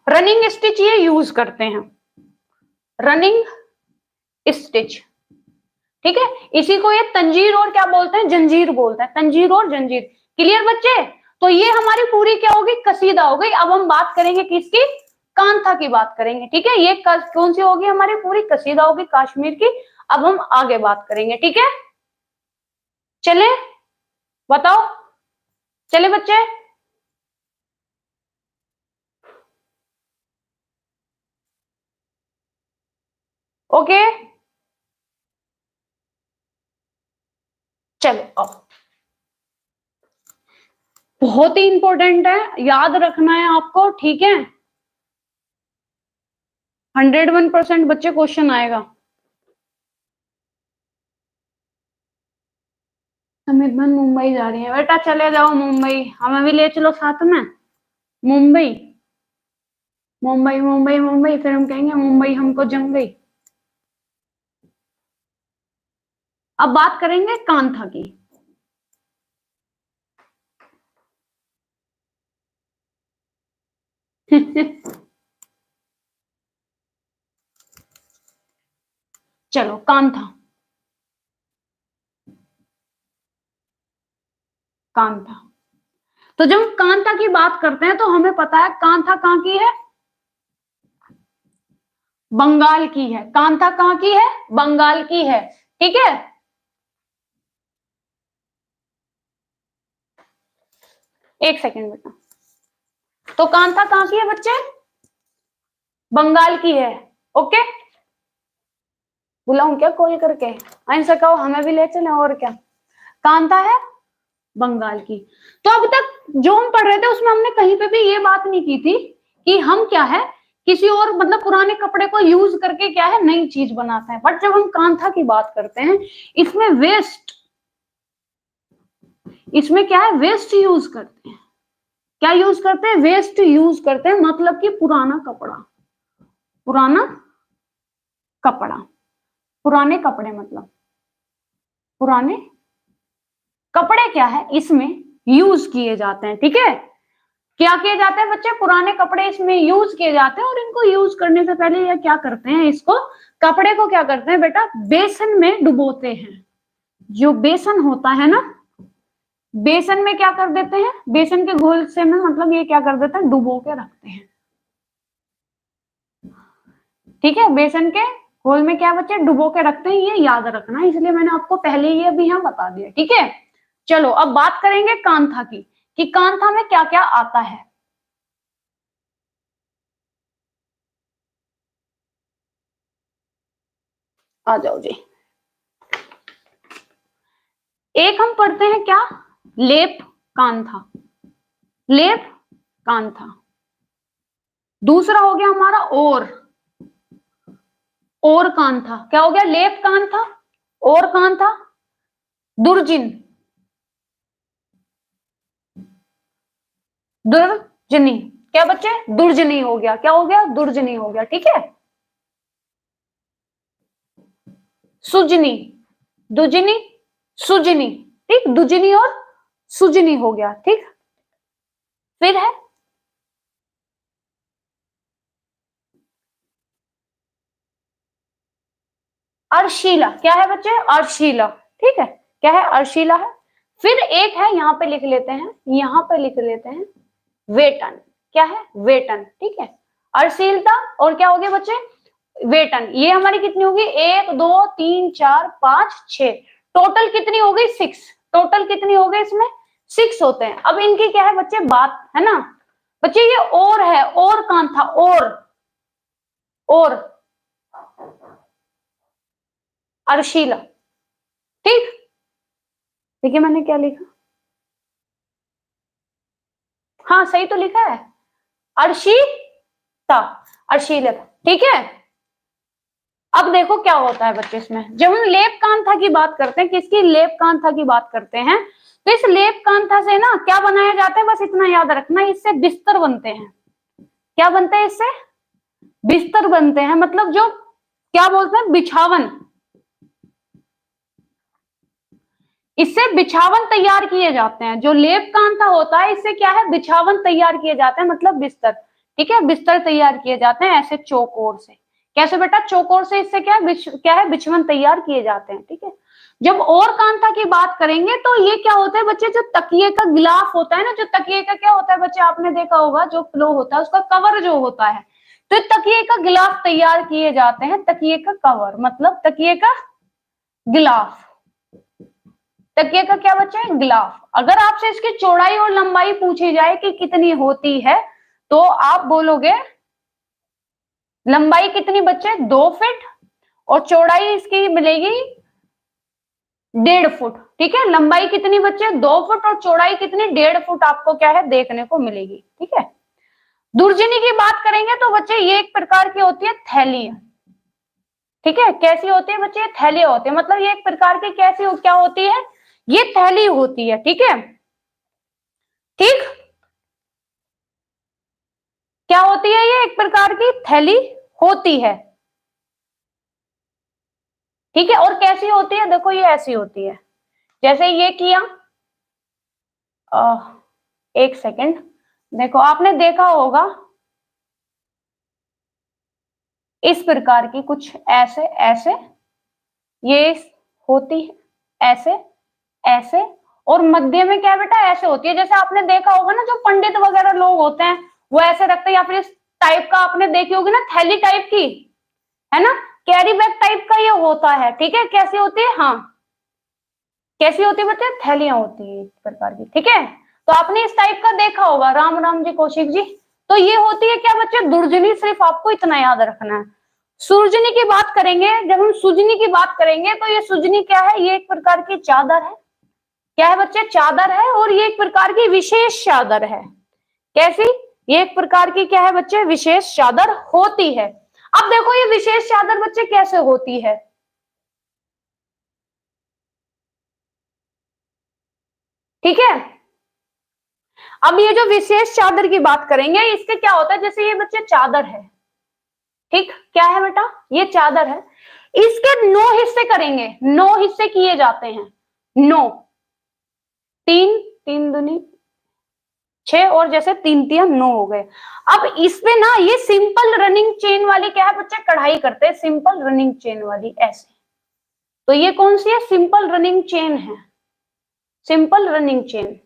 रनिंग स्टिच ये यूज करते हैं, रनिंग स्टिच, ठीक है। इसी को ये तंजीर और क्या बोलते हैं, जंजीर बोलते हैं, तंजीर और जंजीर। क्लियर बच्चे, तो ये हमारी पूरी क्या होगी, कसीदा हो गई। अब हम बात करेंगे किसकी, कांथा की बात करेंगे, ठीक है। ये कौन सी होगी, हमारी पूरी कसीदा होगी कश्मीर की। अब हम आगे बात करेंगे, ठीक है। चले बताओ, चले बच्चे, ओके चलो। अब बहुत ही इंपॉर्टेंट है, याद रखना है आपको, ठीक है। 101% बच्चे क्वेश्चन आएगा। अमित बहन मुंबई जा रही है, बेटा चले जाओ मुंबई, हमें भी ले चलो साथ में, मुंबई मुंबई मुंबई मुंबई, फिर हम कहेंगे मुंबई हमको जम गई। अब बात करेंगे कांथा की। चलो कांथा, कांथा, तो जब हम कांथा की बात करते हैं तो हमें पता है कांथा कहाँ की है, बंगाल की है। कांथा कहाँ की है, बंगाल की है, ठीक है। एक सेकेंड बेटा, तो कांथा कहाँ की है बच्चे, बंगाल की है, ओके। बुलाऊं क्या कॉल करके, ऐसा कहो हमें भी ले चले, और क्या, कांता है बंगाल की। तो अब तक जो हम पढ़ रहे थे उसमें हमने कहीं पे भी ये बात नहीं की थी कि हम क्या है किसी और मतलब पुराने कपड़े को यूज करके क्या है नई चीज बनाते हैं। बट जब हम कांथा की बात करते हैं, इसमें वेस्ट, इसमें क्या है, वेस्ट यूज करते हैं। क्या यूज करते हैं, वेस्ट यूज करते हैं, मतलब कि पुराना कपड़ा, पुराना कपड़ा, पुराने कपड़े, मतलब पुराने कपड़े क्या है इसमें यूज किए जाते हैं, ठीक है। क्या किए जाते हैं बच्चे, पुराने कपड़े इसमें यूज किए जाते हैं। और इनको यूज करने से पहले ये क्या करते हैं, इसको कपड़े को क्या करते हैं बेटा, बेसन में डुबोते हैं। जो बेसन होता है ना, बेसन में क्या कर देते हैं, बेसन के घोल से में मतलब ये क्या कर देते हैं, डुबो के रखते हैं, ठीक है। बेसन के घोल में क्या बच्चे डुबो के रखते हैं, ये याद रखना, इसलिए मैंने आपको पहले ये भी यहाँ बता दिया, ठीक है। चलो अब बात करेंगे कांथा की, कि कांथा में क्या क्या आता है। आ जाओ जी, एक हम पढ़ते हैं क्या, लेप कांथा, लेप कांथा। दूसरा हो गया हमारा और कांथा, क्या हो गया, लेप कांथा, और कांथा, दुर्जिन, दुर्जनी, क्या बच्चे, दुर्जनी हो गया, क्या हो गया, दुर्जनी हो गया, ठीक है। सुजनी, दुजनी, सुजनी, ठीक, दुजनी और सुजनी हो गया, ठीक। फिर है अर्शिला, क्या है बच्चे, अर्शिला, ठीक है, क्या है, अर्शिला है। फिर एक है, यहां पे लिख लेते हैं, यहां पे लिख लेते हैं, वेटन, क्या है, वेटन, ठीक है। अर्शीलता और क्या हो गए बच्चे, वेतन। ये हमारी कितनी होगी, 1 2 3 4 5 6, टोटल कितनी हो गई 6, टोटल कितनी हो गई इसमें 6 होते हैं। अब इनकी क्या है बच्चे बात, है ना बच्चे, ये और है, और कौन था, और अर्शीला, ठीक। देखिए मैंने क्या लिखा, हाँ सही तो लिखा है, अर्शिता, अर्शीलता, ठीक है। अब देखो क्या होता है बच्चे इसमें, जब हम लेप कांथा की बात करते हैं, किसकी, लेप कांथा की बात करते हैं, तो इस लेप कांथा से ना क्या बनाया जाता है, बस इतना याद रखना, इससे बिस्तर बनते हैं। क्या बनते हैं इससे, बिस्तर बनते हैं, मतलब जो क्या बोलते हैं, बिछावन, इससे बिछावन तैयार किए जाते हैं। जो लेप कांथा होता है इससे क्या है, बिछावन तैयार किए जाते हैं, मतलब बिस्तर, ठीक है, बिस्तर तैयार किए जाते हैं ऐसे चौकोर से। कैसे बेटा, चौकोर से, इससे क्या है, क्या है, बिछवन तैयार किए जाते हैं, ठीक है। जब और कांथा की बात करेंगे तो ये क्या होता है बच्चे, जो तकिए का गिलाफ होता है ना, जो तकिए का क्या होता है बच्चे, आपने देखा होगा जो पिलो होता है उसका कवर जो होता है, तो तकिए का गिलाफ तैयार किए जाते हैं, तकिए का कवर मतलब तकिए का गिलाफ, तकिए का क्या बच्चा है, गिलाफ। अगर आपसे इसकी चौड़ाई और लंबाई पूछी जाए कि कितनी होती है, तो आप बोलोगे लंबाई कितनी बच्चे, 2 फीट, और चौड़ाई इसकी मिलेगी 1.5 फुट, ठीक है। लंबाई कितनी बच्चे, 2 फुट, और चौड़ाई कितनी, 1.5 फुट आपको क्या है देखने को मिलेगी, ठीक है। दुर्जनी की बात करेंगे तो बच्चे ये एक प्रकार की होती है थैली, ठीक है। कैसी होती है बच्चे, थैली होती है, मतलब ये एक प्रकार की कैसी क्या होती है, ये थैली होती है, ठीक है, ठीक। क्या होती है, ये एक प्रकार की थैली होती है, ठीक है। और कैसी होती है, देखो ये ऐसी होती है, जैसे ये किया, एक सेकंड, देखो आपने देखा होगा इस प्रकार की कुछ ऐसे ऐसे ये होती है, ऐसे ऐसे, और मध्य में क्या बेटा ऐसे होती है। जैसे आपने देखा होगा ना, जो पंडित वगैरह लोग होते हैं वो ऐसे रखते हैं, या फिर इस टाइप का आपने देखी होगी ना, थैली टाइप की, है ना, कैरी बैग टाइप का ये होता है, ठीक है। कैसी होती है, हाँ कैसी होती है बच्चे, थैलियां होती है इस प्रकार की, ठीक है। तो आपने इस टाइप का देखा होगा, राम राम जी कौशिक जी। तो ये होती है क्या बच्चे, दुर्जनी, सिर्फ आपको इतना याद रखना है। सुरजनी की बात करेंगे, जब हम सुजनी की बात करेंगे तो ये सुजनी क्या है, ये एक प्रकार की चादर है, क्या है बच्चे, चादर है, और ये एक प्रकार की विशेष चादर है। कैसी, ये एक प्रकार की क्या है बच्चे, विशेष चादर होती है। अब देखो ये विशेष चादर बच्चे कैसे होती है, ठीक है। अब ये जो विशेष चादर की बात करेंगे, इसके क्या होता है, जैसे ये बच्चे चादर है, ठीक, क्या है बेटा, ये चादर है, इसके 9 हिस्से करेंगे, 9 हिस्से किए जाते हैं, 9, 3 3 दूनी 6, और जैसे 3 3 9 हो गए। अब इसमें ना ये सिंपल रनिंग चेन वाली क्या है बच्चे, कढ़ाई करते हैं, सिंपल रनिंग चेन वाली ऐसे। तो ये कौन सी है, सिंपल रनिंग चेन है, सिंपल रनिंग चेन।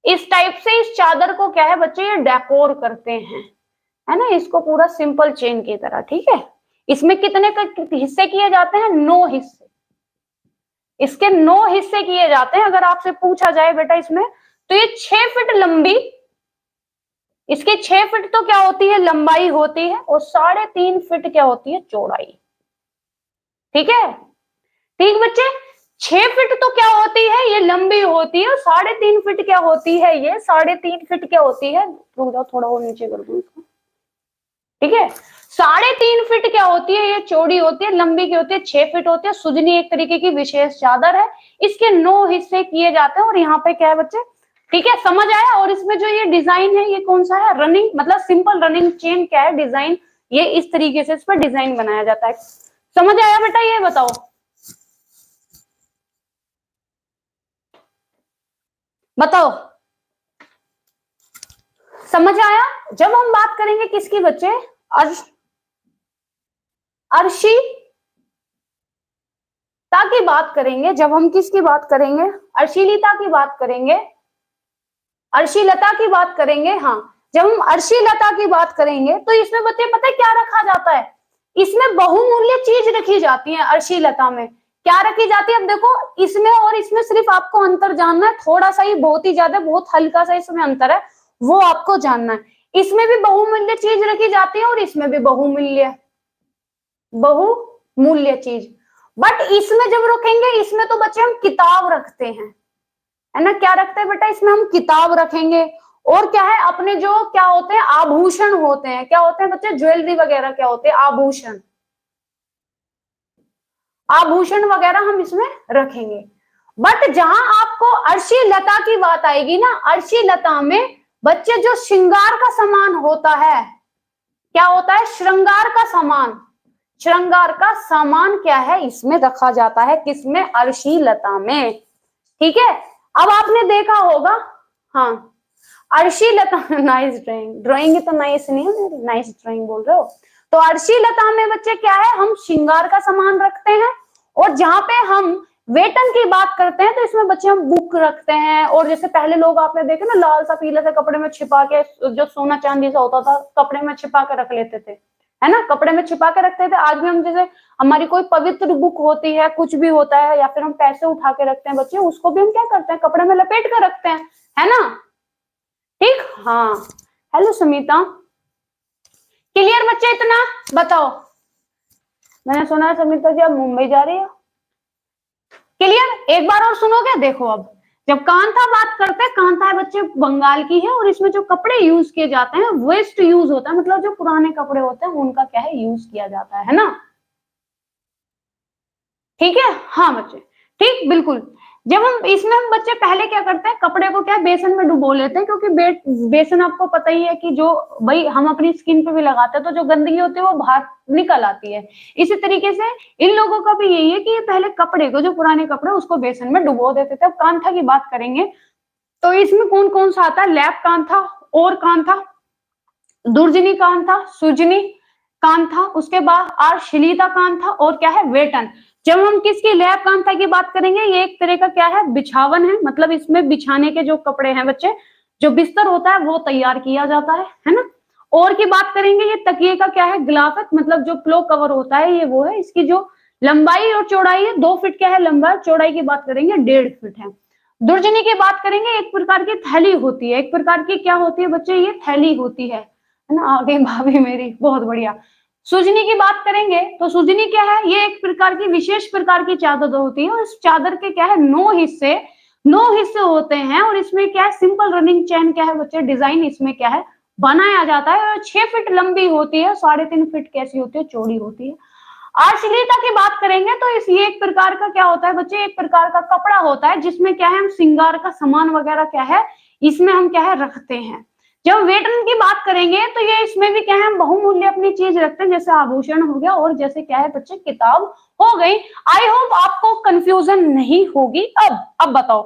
इस टाइप से इस चादर को क्या है बच्चे, ये डेकोर करते हैं, है ना, इसको पूरा सिंपल चेन की तरह, ठीक है। इसमें कितने हिस्से किए जाते हैं, 9 हिस्से, इसके 9 हिस्से किए जाते हैं। अगर आपसे पूछा जाए बेटा इसमें, तो ये 6 फीट लंबी, इसकी 6 फीट तो क्या होती है, लंबाई होती है, और 3.5 फीट क्या होती है, चौड़ाई, ठीक है, ठीक बच्चे। 6 फीट तो क्या होती है, ये लंबी होती है, और 3.5 फीट क्या होती है, ये 3.5 फीट क्या होती है, रुक जाओ थोड़ा और नीचे कर दूं इसको, ठीक है। 3.5 फीट क्या होती है, ये चौड़ी होती है, लंबी की होती है 6 फीट होती है। सुजनी एक तरीके की विशेष चादर है, इसके 9 हिस्से किए जाते हैं, और यहाँ पे क्या है बच्चे, ठीक है, समझ आया। और इसमें जो ये डिजाइन है, ये कौन सा है, रनिंग, मतलब सिंपल रनिंग चेन क्या है, डिजाइन, ये इस तरीके से इस पर डिजाइन बनाया जाता है। समझ आया बेटा, ये बताओ, बताओ, समझ आया। जब हम बात करेंगे किसकी बच्चे, अर्शी की बात करेंगे, जब हम किसकी बात करेंगे, अर्शीलिता की बात करेंगे, अर्शीलता की बात करेंगे, हाँ, जब हम अर्शी लता की बात करेंगे तो इसमें बच्चे पता है क्या रखा जाता है, इसमें बहुमूल्य चीज रखी जाती है। अर्शी लता में क्या रखी जाती है, अब देखो इसमें और इसमें सिर्फ आपको अंतर जानना है, थोड़ा सा ही, बहुत ही ज्यादा, बहुत हल्का सा इसमें अंतर है, वो आपको जानना है। इसमें भी बहुमूल्य चीज रखी जाती है और इसमें भी बहुमूल्य चीज, बट इसमें जब रखेंगे, इसमें तो बच्चे हम किताब रखते हैं, है ना, क्या रखते हैं बेटा, इसमें हम किताब रखेंगे। और क्या है, अपने जो क्या होते हैं, आभूषण होते हैं, क्या होते हैं बच्चे, ज्वेलरी वगैरह, क्या होते हैं, आभूषण, आभूषण वगैरह हम इसमें रखेंगे। बट जहां आपको अर्शी लता की बात आएगी ना, अर्शी लता में बच्चे जो श्रृंगार का सामान होता है, क्या होता है, श्रृंगार का सामान, श्रृंगार का सामान क्या है, इसमें रखा जाता है, किसमें, अर्शी लता में। ठीक है, अब आपने देखा होगा, हाँ, अर्शी लता नाइस ड्राइंग, ड्राइंग तो नाइस नहीं है मेरी, नाइस ड्राइंग बोल रहे हो। तो अर्शी लता में बच्चे क्या है, हम श्रृंगार का सामान रखते हैं, और जहां पे हम वेतन की बात करते हैं तो इसमें बच्चे हम बुक रखते हैं। और जैसे पहले लोग आपने देखे ना, लाल सा पीले से कपड़े में छिपा के, जो सोना चांदी सा होता था, कपड़े में छिपा के रख लेते थे, है ना, कपड़े में छिपा के रखते थे। आज भी हम जैसे हमारी कोई पवित्र बुक होती है, कुछ भी होता है, या फिर हम पैसे उठा के रखते हैं बच्चे, उसको भी हम क्या करते हैं, कपड़े में लपेट कर रखते हैं, है ना। ठीक, हाँ, हेलो सुमिता, क्लियर बच्चे, इतना बताओ। मैंने सुना है सुमिता जी आप मुंबई जा रही हो, क्लियर, एक बार और सुनोगे, देखो अब जब कांथा बात करते हैं, कांथा है बच्चे बंगाल की है, और इसमें जो कपड़े यूज किए जाते हैं वेस्ट यूज होता है, मतलब जो पुराने कपड़े होते हैं उनका क्या है, यूज किया जाता है ना। ठीक है, हाँ बच्चे, ठीक, बिल्कुल। जब हम इसमें हम बच्चे पहले क्या करते हैं, कपड़े को क्या है, बेसन में डुबो लेते हैं, क्योंकि बेसन आपको पता ही है कि जो भाई हम अपनी स्किन पे भी लगाते हैं तो जो गंदगी होती है वो बाहर निकल आती है। इसी तरीके से इन लोगों का भी यही है कि ये पहले कपड़े को, जो पुराने कपड़े, उसको बेसन में डुबो देते थे। अब कांथा की बात करेंगे तो इसमें कौन कौन सा आता है, लैप कांथा, और कांथा, दुर्जनी कांथा, सुजनी कांथा, उसके बाद आर्शिलिता कांथा, और क्या है, वेटन। जब हम किसकी, लैप कांथा की बात करेंगे, ये एक तरह का क्या है, बिछावन है, मतलब इसमें बिछाने के जो कपड़े हैं बच्चे, जो बिस्तर होता है वो तैयार किया जाता है ना। और की बात करेंगे, ये तकिए का क्या है, गिलाफत, मतलब जो प्लो कवर होता है, ये वो है, इसकी जो लंबाई और चौड़ाई है 2 फीट क्या है लंबाई, चौड़ाई की बात करेंगे 1.5 फीट है। दुर्जनी की बात करेंगे, एक प्रकार की थैली होती है, एक प्रकार की क्या होती है बच्चे, ये थैली होती है ना, आ गई भाभी मेरी, बहुत बढ़िया। सुजनी की बात करेंगे तो सुजनी क्या है, ये एक प्रकार की विशेष प्रकार की चादर होती है, और इस चादर के क्या है, 9 हिस्से होते हैं, और इसमें क्या है, सिंपल रनिंग चैन क्या है बच्चे, डिजाइन इसमें क्या है, बनाया जाता है, और 6 फीट लंबी होती है, 3.5 फीट कैसी होती है, चौड़ी होती है। आश्लीलता की बात करेंगे तो इस ये एक प्रकार का क्या होता है बच्चे, एक प्रकार का कपड़ा होता है, जिसमें क्या है, हम श्रृंगार का सामान वगैरह क्या है, इसमें हम क्या है, रखते हैं। जब वेतन की बात करेंगे तो ये इसमें भी क्या है, हम बहुमूल्य अपनी चीज रखते हैं, जैसे आभूषण हो गया, और जैसे क्या है बच्चे, किताब हो गई। आई होप आपको कंफ्यूजन नहीं होगी। अब बताओ,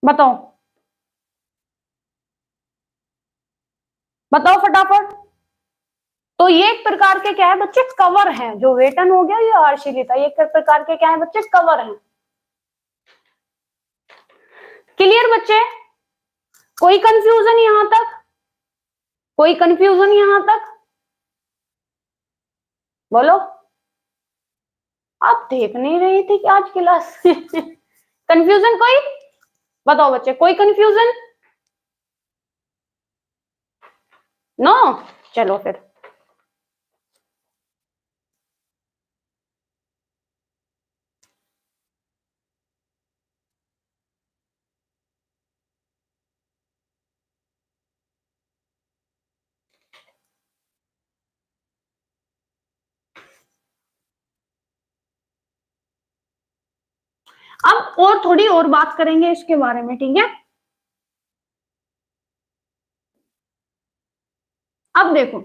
बताओ, बताओ फटाफट। तो ये एक प्रकार के क्या है बच्चे, कवर हैं, जो वेतन हो गया, ये आर्शिलिता, ये एक प्रकार के क्या है बच्चे, कवर हैं। क्लियर बच्चे, कोई कंफ्यूजन यहां तक, कोई कंफ्यूजन यहां तक, बोलो। आप देख नहीं रही थी कि आज क्लास कंफ्यूजन कोई, बताओ बच्चे, कोई कंफ्यूजन, नो, चलो फिर। अब और थोड़ी और बात करेंगे इसके बारे में, ठीक है। अब देखो,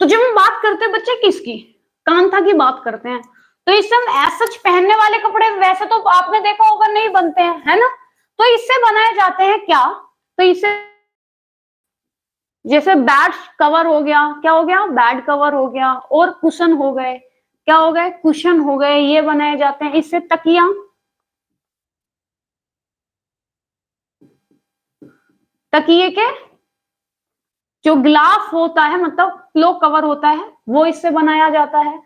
तो जब हम बात करते हैं बच्चे किसकी, कांथा की बात करते हैं, तो इससे हम सच पहनने वाले कपड़े वैसे तो आपने देखा होगा नहीं बनते हैं, है ना। तो इससे बनाए जाते हैं क्या, तो इससे जैसे बेड कवर हो गया, क्या हो गया, बेड कवर हो गया, और कुशन हो गए, क्या हो गए, कुशन हो गए, ये बनाए जाते हैं। इससे तकिया, तकिए के जो ग्लास होता है, मतलब पिलो कवर होता है, वो इससे बनाया जाता है।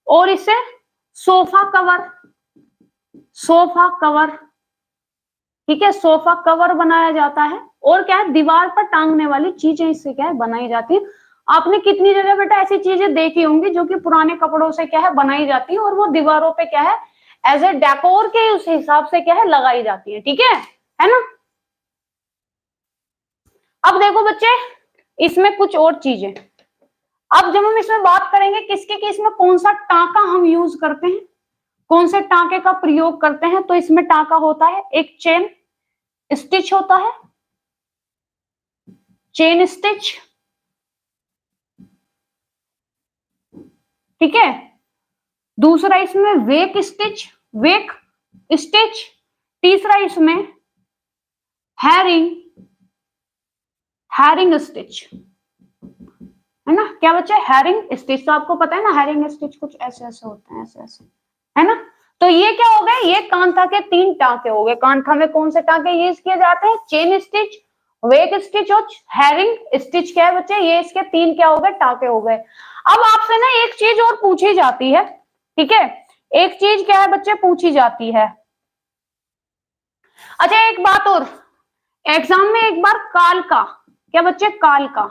और इससे सोफा कवर, सोफा कवर, ठीक है, सोफा कवर बनाया जाता है। और क्या है, दीवार पर टांगने वाली चीजें इससे क्या है बनाई जाती है। आपने कितनी जगह बेटा ऐसी चीजें देखी होंगी जो कि पुराने कपड़ों से क्या है बनाई जाती है, और वो दीवारों पे क्या है एज ए डेकोर के उस हिसाब से क्या है लगाई जाती है, ठीक है ना। अब देखो बच्चे, इसमें कुछ और चीजें, अब जब हम इसमें बात करेंगे किसके कि इसमें कौन सा टांका हम यूज करते हैं, कौन से टांके का प्रयोग करते हैं, तो इसमें टांका होता है एक चेन स्टिच होता है, चेन स्टिच, ठीक है। दूसरा इसमें वेक स्टिच, वेक स्टिच। तीसरा इसमें हैरिंग, हैरिंग स्टिच, है ना। क्या बच्चे, हैरिंग स्टिच, तो आपको पता है ना हैरिंग स्टिच कुछ ऐसे ऐसे होते हैं, ऐसे ऐसे, है ना। तो ये क्या हो गए, ये कांथा के 3 टांके हो गए। कांथा में कौन से टांके यूज किए जाते हैं, चेन स्टिच, वेक स्टिच और हैरिंग स्टिच। क्या है बच्चे, ये इसके 3 क्या हो गए, टांके हो गए। अब आपसे ना एक चीज और पूछी जाती है, ठीक है, एक चीज क्या है बच्चे पूछी जाती है। अच्छा एक बात और, एग्जाम में एक बार काल का, क्या बच्चे, काल का,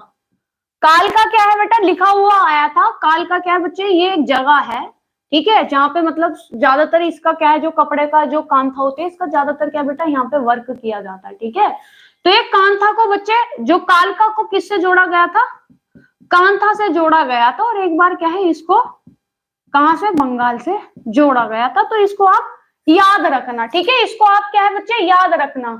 काल का क्या है बेटा लिखा हुआ आया था। काल का क्या है बच्चे, ये एक जगह है, ठीक है, जहां पे मतलब ज्यादातर इसका क्या है, जो कपड़े का जो कांथा होते हैं इसका ज्यादातर क्या बेटा यहाँ पे वर्क किया जाता है, ठीक है। तो ये कांथा को बच्चे, जो कालका को किससे जोड़ा गया था, कांथा से जोड़ा गया था। और एक बार क्या है इसको कहां से, बंगाल से जोड़ा गया था। तो इसको आप याद रखना, ठीक है, इसको आप क्या है बच्चे याद रखना।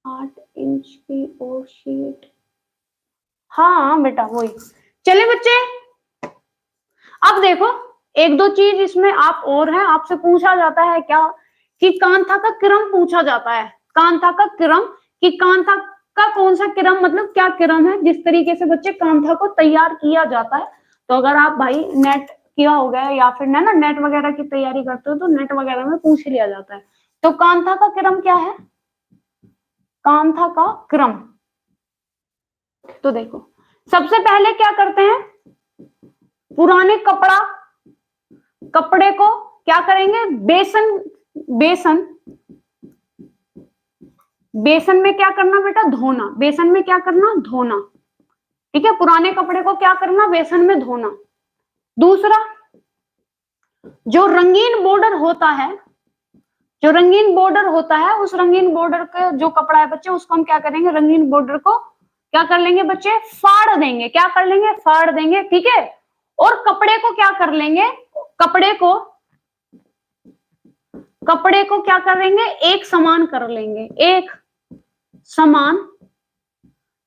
8 इंच की और शीट, हाँ बेटा वही। चलिए बच्चे, अब देखो एक दो चीज इसमें आप और है, आपसे पूछा जाता है क्या कि कांथा का क्रम पूछा जाता है, कांथा का क्रम, कि कांथा का कौन सा क्रम, मतलब क्या क्रम है जिस तरीके से बच्चे कांथा को तैयार किया जाता है। तो अगर आप भाई नेट किया हो गया या फिर ना नेट वगैरह की तैयारी करते हो तो नेट वगैरह में पूछ लिया जाता है। तो कांथा का क्रम क्या है, कांथा का क्रम, तो देखो सबसे पहले क्या करते हैं, पुराने कपड़ा, कपड़े को क्या करेंगे, बेसन, बेसन, बेसन में क्या करना बेटा, धोना, बेसन में क्या करना, धोना, ठीक है, पुराने कपड़े को क्या करना, बेसन में धोना। दूसरा, जो रंगीन बॉर्डर होता है, जो रंगीन बॉर्डर होता है, उस रंगीन बॉर्डर का जो कपड़ा है बच्चे उसको हम क्या करेंगे, रंगीन बॉर्डर को क्या कर लेंगे बच्चे, फाड़ देंगे, क्या कर लेंगे, फाड़ देंगे, ठीक है। और कपड़े को क्या कर लेंगे, कपड़े को, कपड़े को क्या करेंगे, एक समान कर लेंगे, एक समान,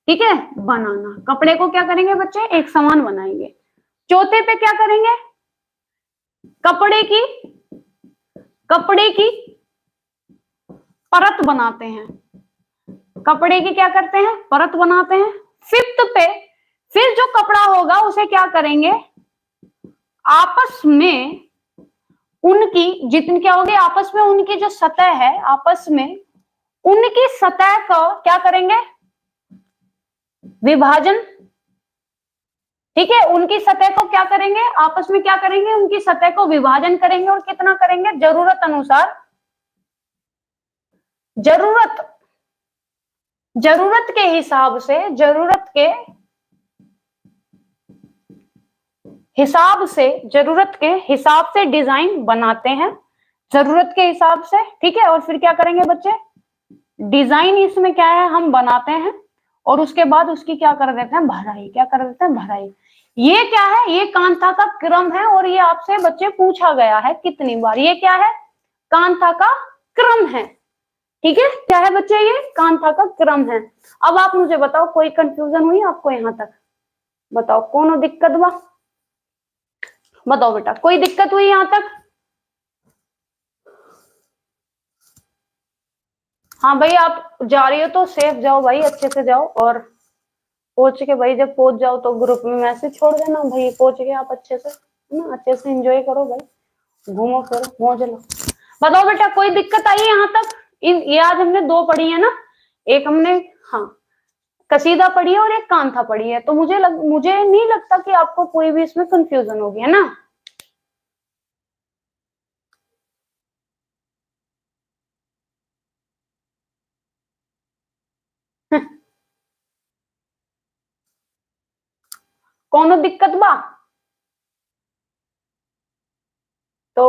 ठीक है, बनाना, कपड़े को क्या करेंगे बच्चे, एक समान बनाएंगे। चौथे पे क्या करेंगे, कपड़े की, कपड़े की परत बनाते हैं, कपड़े की क्या करते हैं, परत बनाते हैं। फिफ्थ पे फिर जो कपड़ा होगा उसे क्या करेंगे, आपस में उनकी जितनी क्या होगी, आपस में उनकी जो सतह है, आपस में उनकी सतह को क्या करेंगे, विभाजन, ठीक है, उनकी सतह को क्या करेंगे, आपस में क्या करेंगे, उनकी सतह को विभाजन करेंगे। और कितना करेंगे, जरूरत अनुसार, जरूरत, जरूरत के हिसाब से, जरूरत के हिसाब से, जरूरत के हिसाब से डिजाइन बनाते हैं, जरूरत के हिसाब से, ठीक है। और फिर क्या करेंगे बच्चे, डिजाइन इसमें क्या है हम बनाते हैं, और उसके बाद उसकी क्या कर देते हैं, भराई, क्या कर देते हैं, भराई। ये क्या है, ये कांथा का क्रम है, और ये आपसे बच्चे पूछा गया है कितनी बार, ये क्या है, कांथा का क्रम है, ठीक है। क्या है बच्चे, ये कांथा का क्रम है। अब आप मुझे बताओ कोई कंफ्यूजन हुई आपको यहां तक, बताओ कौन दिक्कत हुआ, बताओ बेटा कोई दिक्कत हुई यहां तक। हाँ भाई आप जा रही हो तो सेफ जाओ भाई, अच्छे से जाओ, और पहुंच के भाई जब पहुंच जाओ तो ग्रुप में मैसेज छोड़ देना भाई, पहुंच के आप अच्छे से, है ना, अच्छे से एंजॉय करो भाई, घूमो फिरो, मौज लो। बताओ बेटा कोई दिक्कत आई है यहाँ तक? ये आज हमने दो पढ़ी है ना, एक हमने हाँ कसीदा पढ़ी है और एक कांथा पढ़ी है, तो मुझे नहीं लगता कि आपको कोई भी इसमें कंफ्यूजन होगी, है ना। कोनो दिक्कत बा? तो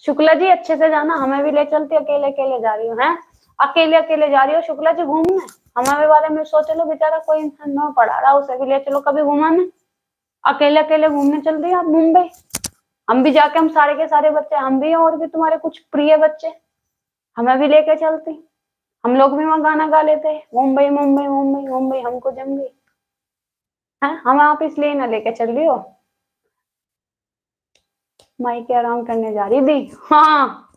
शुक्ला जी अच्छे से जाना, हमें भी ले चलती, अकेले अकेले जा रही हो हैं, अकेले अकेले जा रही हो शुक्ला जी घूमने, हमारे बारे में सोच लो, बेचारा कोई इंसान ना पढ़ा रहा, उसे भी ले चलो कभी घुमाने, अकेले अकेले घूमने चल रही हो आप मुंबई। हम भी जाके, हम सारे के सारे बच्चे, हम भी हैं और भी तुम्हारे कुछ प्रिय बच्चे, हमें भी लेके चलती, हम लोग भी वहां गाना गा लेते, मुंबई मुंबई मुंबई मुंबई हमको जम गई है। हम आप इसलिए ना लेके चल रही हो, माई के आराम करने जा रही थी। हाँ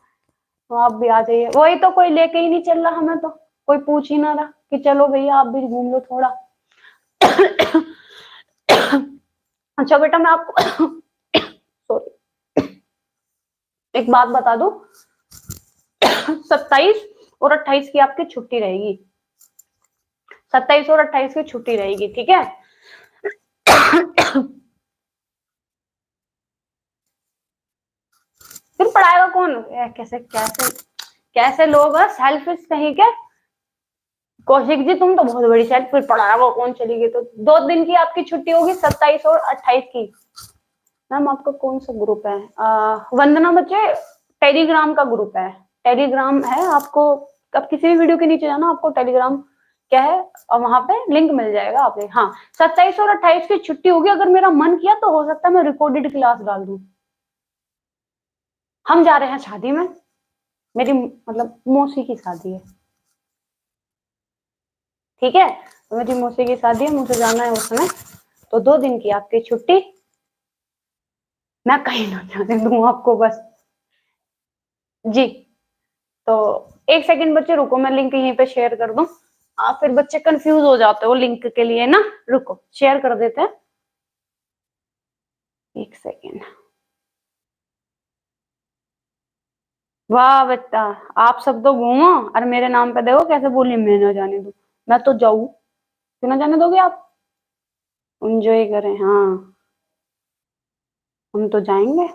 तो आप भी आ जाइए, वही तो कोई लेके ही नहीं चल रहा हमें, तो कोई पूछ ही ना रहा कि चलो भैया आप भी घूम लो थोड़ा। अच्छा बेटा मैं आपको सॉरी एक बात बता दूं, 27 और 28 की आपकी छुट्टी रहेगी, 27 और 28 की छुट्टी रहेगी, ठीक है। फिर पढ़ाएगा कौन? कैसे कैसे कैसे लोग हैं सेल्फिश कहीं के। कौशिक जी तुम तो बहुत बड़ी सेल्फ, फिर पढ़ाएगा कौन, चली गई तो 2 दिन की आपकी छुट्टी होगी, 27 और 28 की। मैम आपका कौन सा ग्रुप है? वंदना बच्चे टेलीग्राम का ग्रुप है, टेलीग्राम है आपको, अब किसी भी वीडियो के नीचे जाना, आपको टेलीग्राम क्या है और वहां पे लिंक मिल जाएगा आपको। हाँ 27 और 28 की छुट्टी होगी, अगर मेरा मन किया तो हो सकता है मैं रिकॉर्डेड क्लास डाल दूं। हम जा रहे हैं शादी में, मेरी मतलब मौसी की शादी है, ठीक है, तो मेरी मौसी की शादी है, मुझे जाना है उसमें, तो 2 दिन की आपकी छुट्टी, मैं कहीं ना जाने दूं आपको बस। जी तो एक सेकंड बच्चे रुको, मैं लिंक यहीं पे शेयर कर दूं, आप फिर बच्चे कंफ्यूज हो जाते हो लिंक के लिए ना, रुको शेयर कर देते हैं, एक सेकेंड। वाह बच्चा, आप सब तो घूमो और मेरे नाम पे देखो कैसे बोली मैं ना जाने दूं, मैं तो जाऊं, क्यों ना जाने दोगे आप, एंजॉय करें, हाँ हम तो जाएंगे।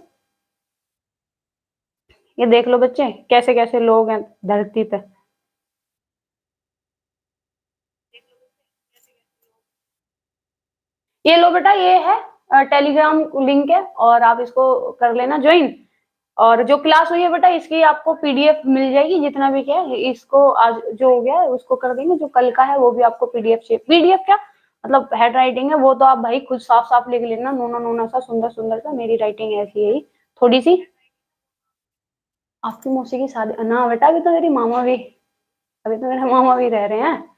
ये देख लो बच्चे कैसे कैसे लोग हैं धरती पे। ये लो बेटा, ये है टेलीग्राम लिंक है, और आप इसको कर लेना ज्वाइन, और जो क्लास हुई है बेटा इसकी आपको पीडीएफ मिल जाएगी, जितना भी क्या है इसको आज जो हो गया है उसको कर देंगे, जो कल का है वो भी आपको पीडीएफ चाहिए, पीडीएफ क्या मतलब हैंड राइटिंग है वो तो आप भाई खुद साफ साफ लिख लेना, नोना नोना सा सुंदर सुंदर सा, मेरी राइटिंग ऐसी है थोड़ी सी। आपकी मौसी की शादी ना बेटा, अभी तो मेरी मामा भी, अभी तो मेरे मामा भी रह रहे हैं।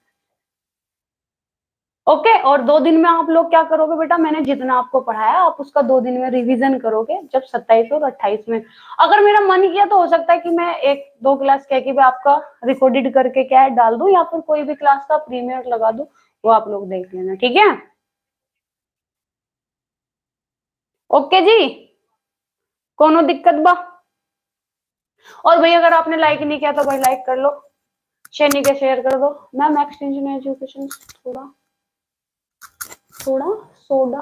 ओके, और 2 दिन में आप लोग क्या करोगे बेटा, मैंने जितना आपको पढ़ाया आप उसका 2 दिन में रिवीजन करोगे, जब 27 और 28 में, अगर मेरा मन किया तो हो सकता है कि मैं 1-2 क्लास कह के भी आपका रिकॉर्डेड करके क्या है डाल दूं, या फिर कोई भी क्लास का प्रीमियर लगा दूं, वो आप लोग देख लेना, ठीक है। ओके जी, कोनो दिक्कत बा? और भाई अगर आपने लाइक नहीं किया तो भाई लाइक कर लो, शेयर नहीं किया शेयर कर दो। मैम एक्सटेंशन एजुकेशन थोड़ा थोड़ा सोडा,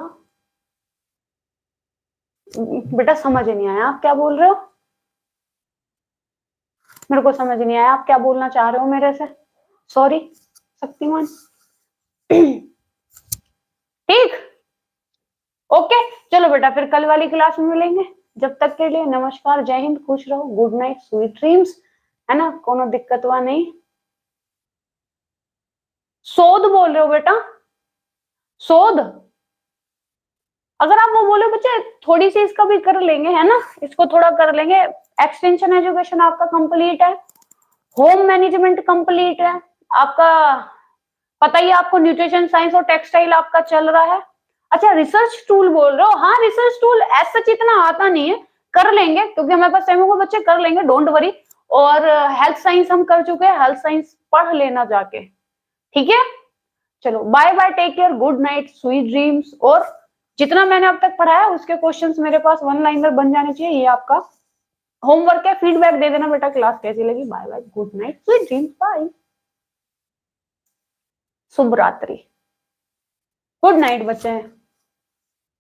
बेटा समझ नहीं आया आप क्या बोल रहे हो, मेरे को समझ नहीं आया आप क्या बोलना चाह रहे हो मेरे से, सॉरी शक्तिमान। ठीक, ओके चलो बेटा फिर कल वाली क्लास में मिलेंगे, जब तक के लिए नमस्कार, जय हिंद, खुश रहो, गुड नाइट, स्वीट ड्रीम्स, है ना, कोनो दिक्कत हुआ नहीं। शोध बोल रहे हो बेटा, शोध, अगर आप वो बोले बच्चे थोड़ी सी इसका भी कर लेंगे, है ना, इसको थोड़ा कर लेंगे, एक्सटेंशन एजुकेशन आपका कंप्लीट है, होम मैनेजमेंट कंप्लीट है आपका, पता ही आपको न्यूट्रिशन साइंस और टेक्सटाइल आपका चल रहा है। अच्छा रिसर्च टूल बोल रहे हो, हाँ रिसर्च टूल ऐसा सच इतना आता नहीं है, कर लेंगे क्योंकि हमारे पास सेमो को बच्चे कर लेंगे, डोंट वरी। और हेल्थ साइंस हम कर चुके हैं, हेल्थ साइंस पढ़ लेना जाके, ठीक है। चलो bye bye, take care, good night, sweet dreams, और जितना मैंने अब तक पढ़ाया उसके क्वेश्चंस मेरे पास वन लाइनर बन जाने चाहिए, ये आपका होमवर्क है, फीडबैक दे देना बेटा, क्लास कैसी लगी। Bye bye, good night, sweet dreams, bye, शुभ रात्रि, गुड नाइट बच्चे।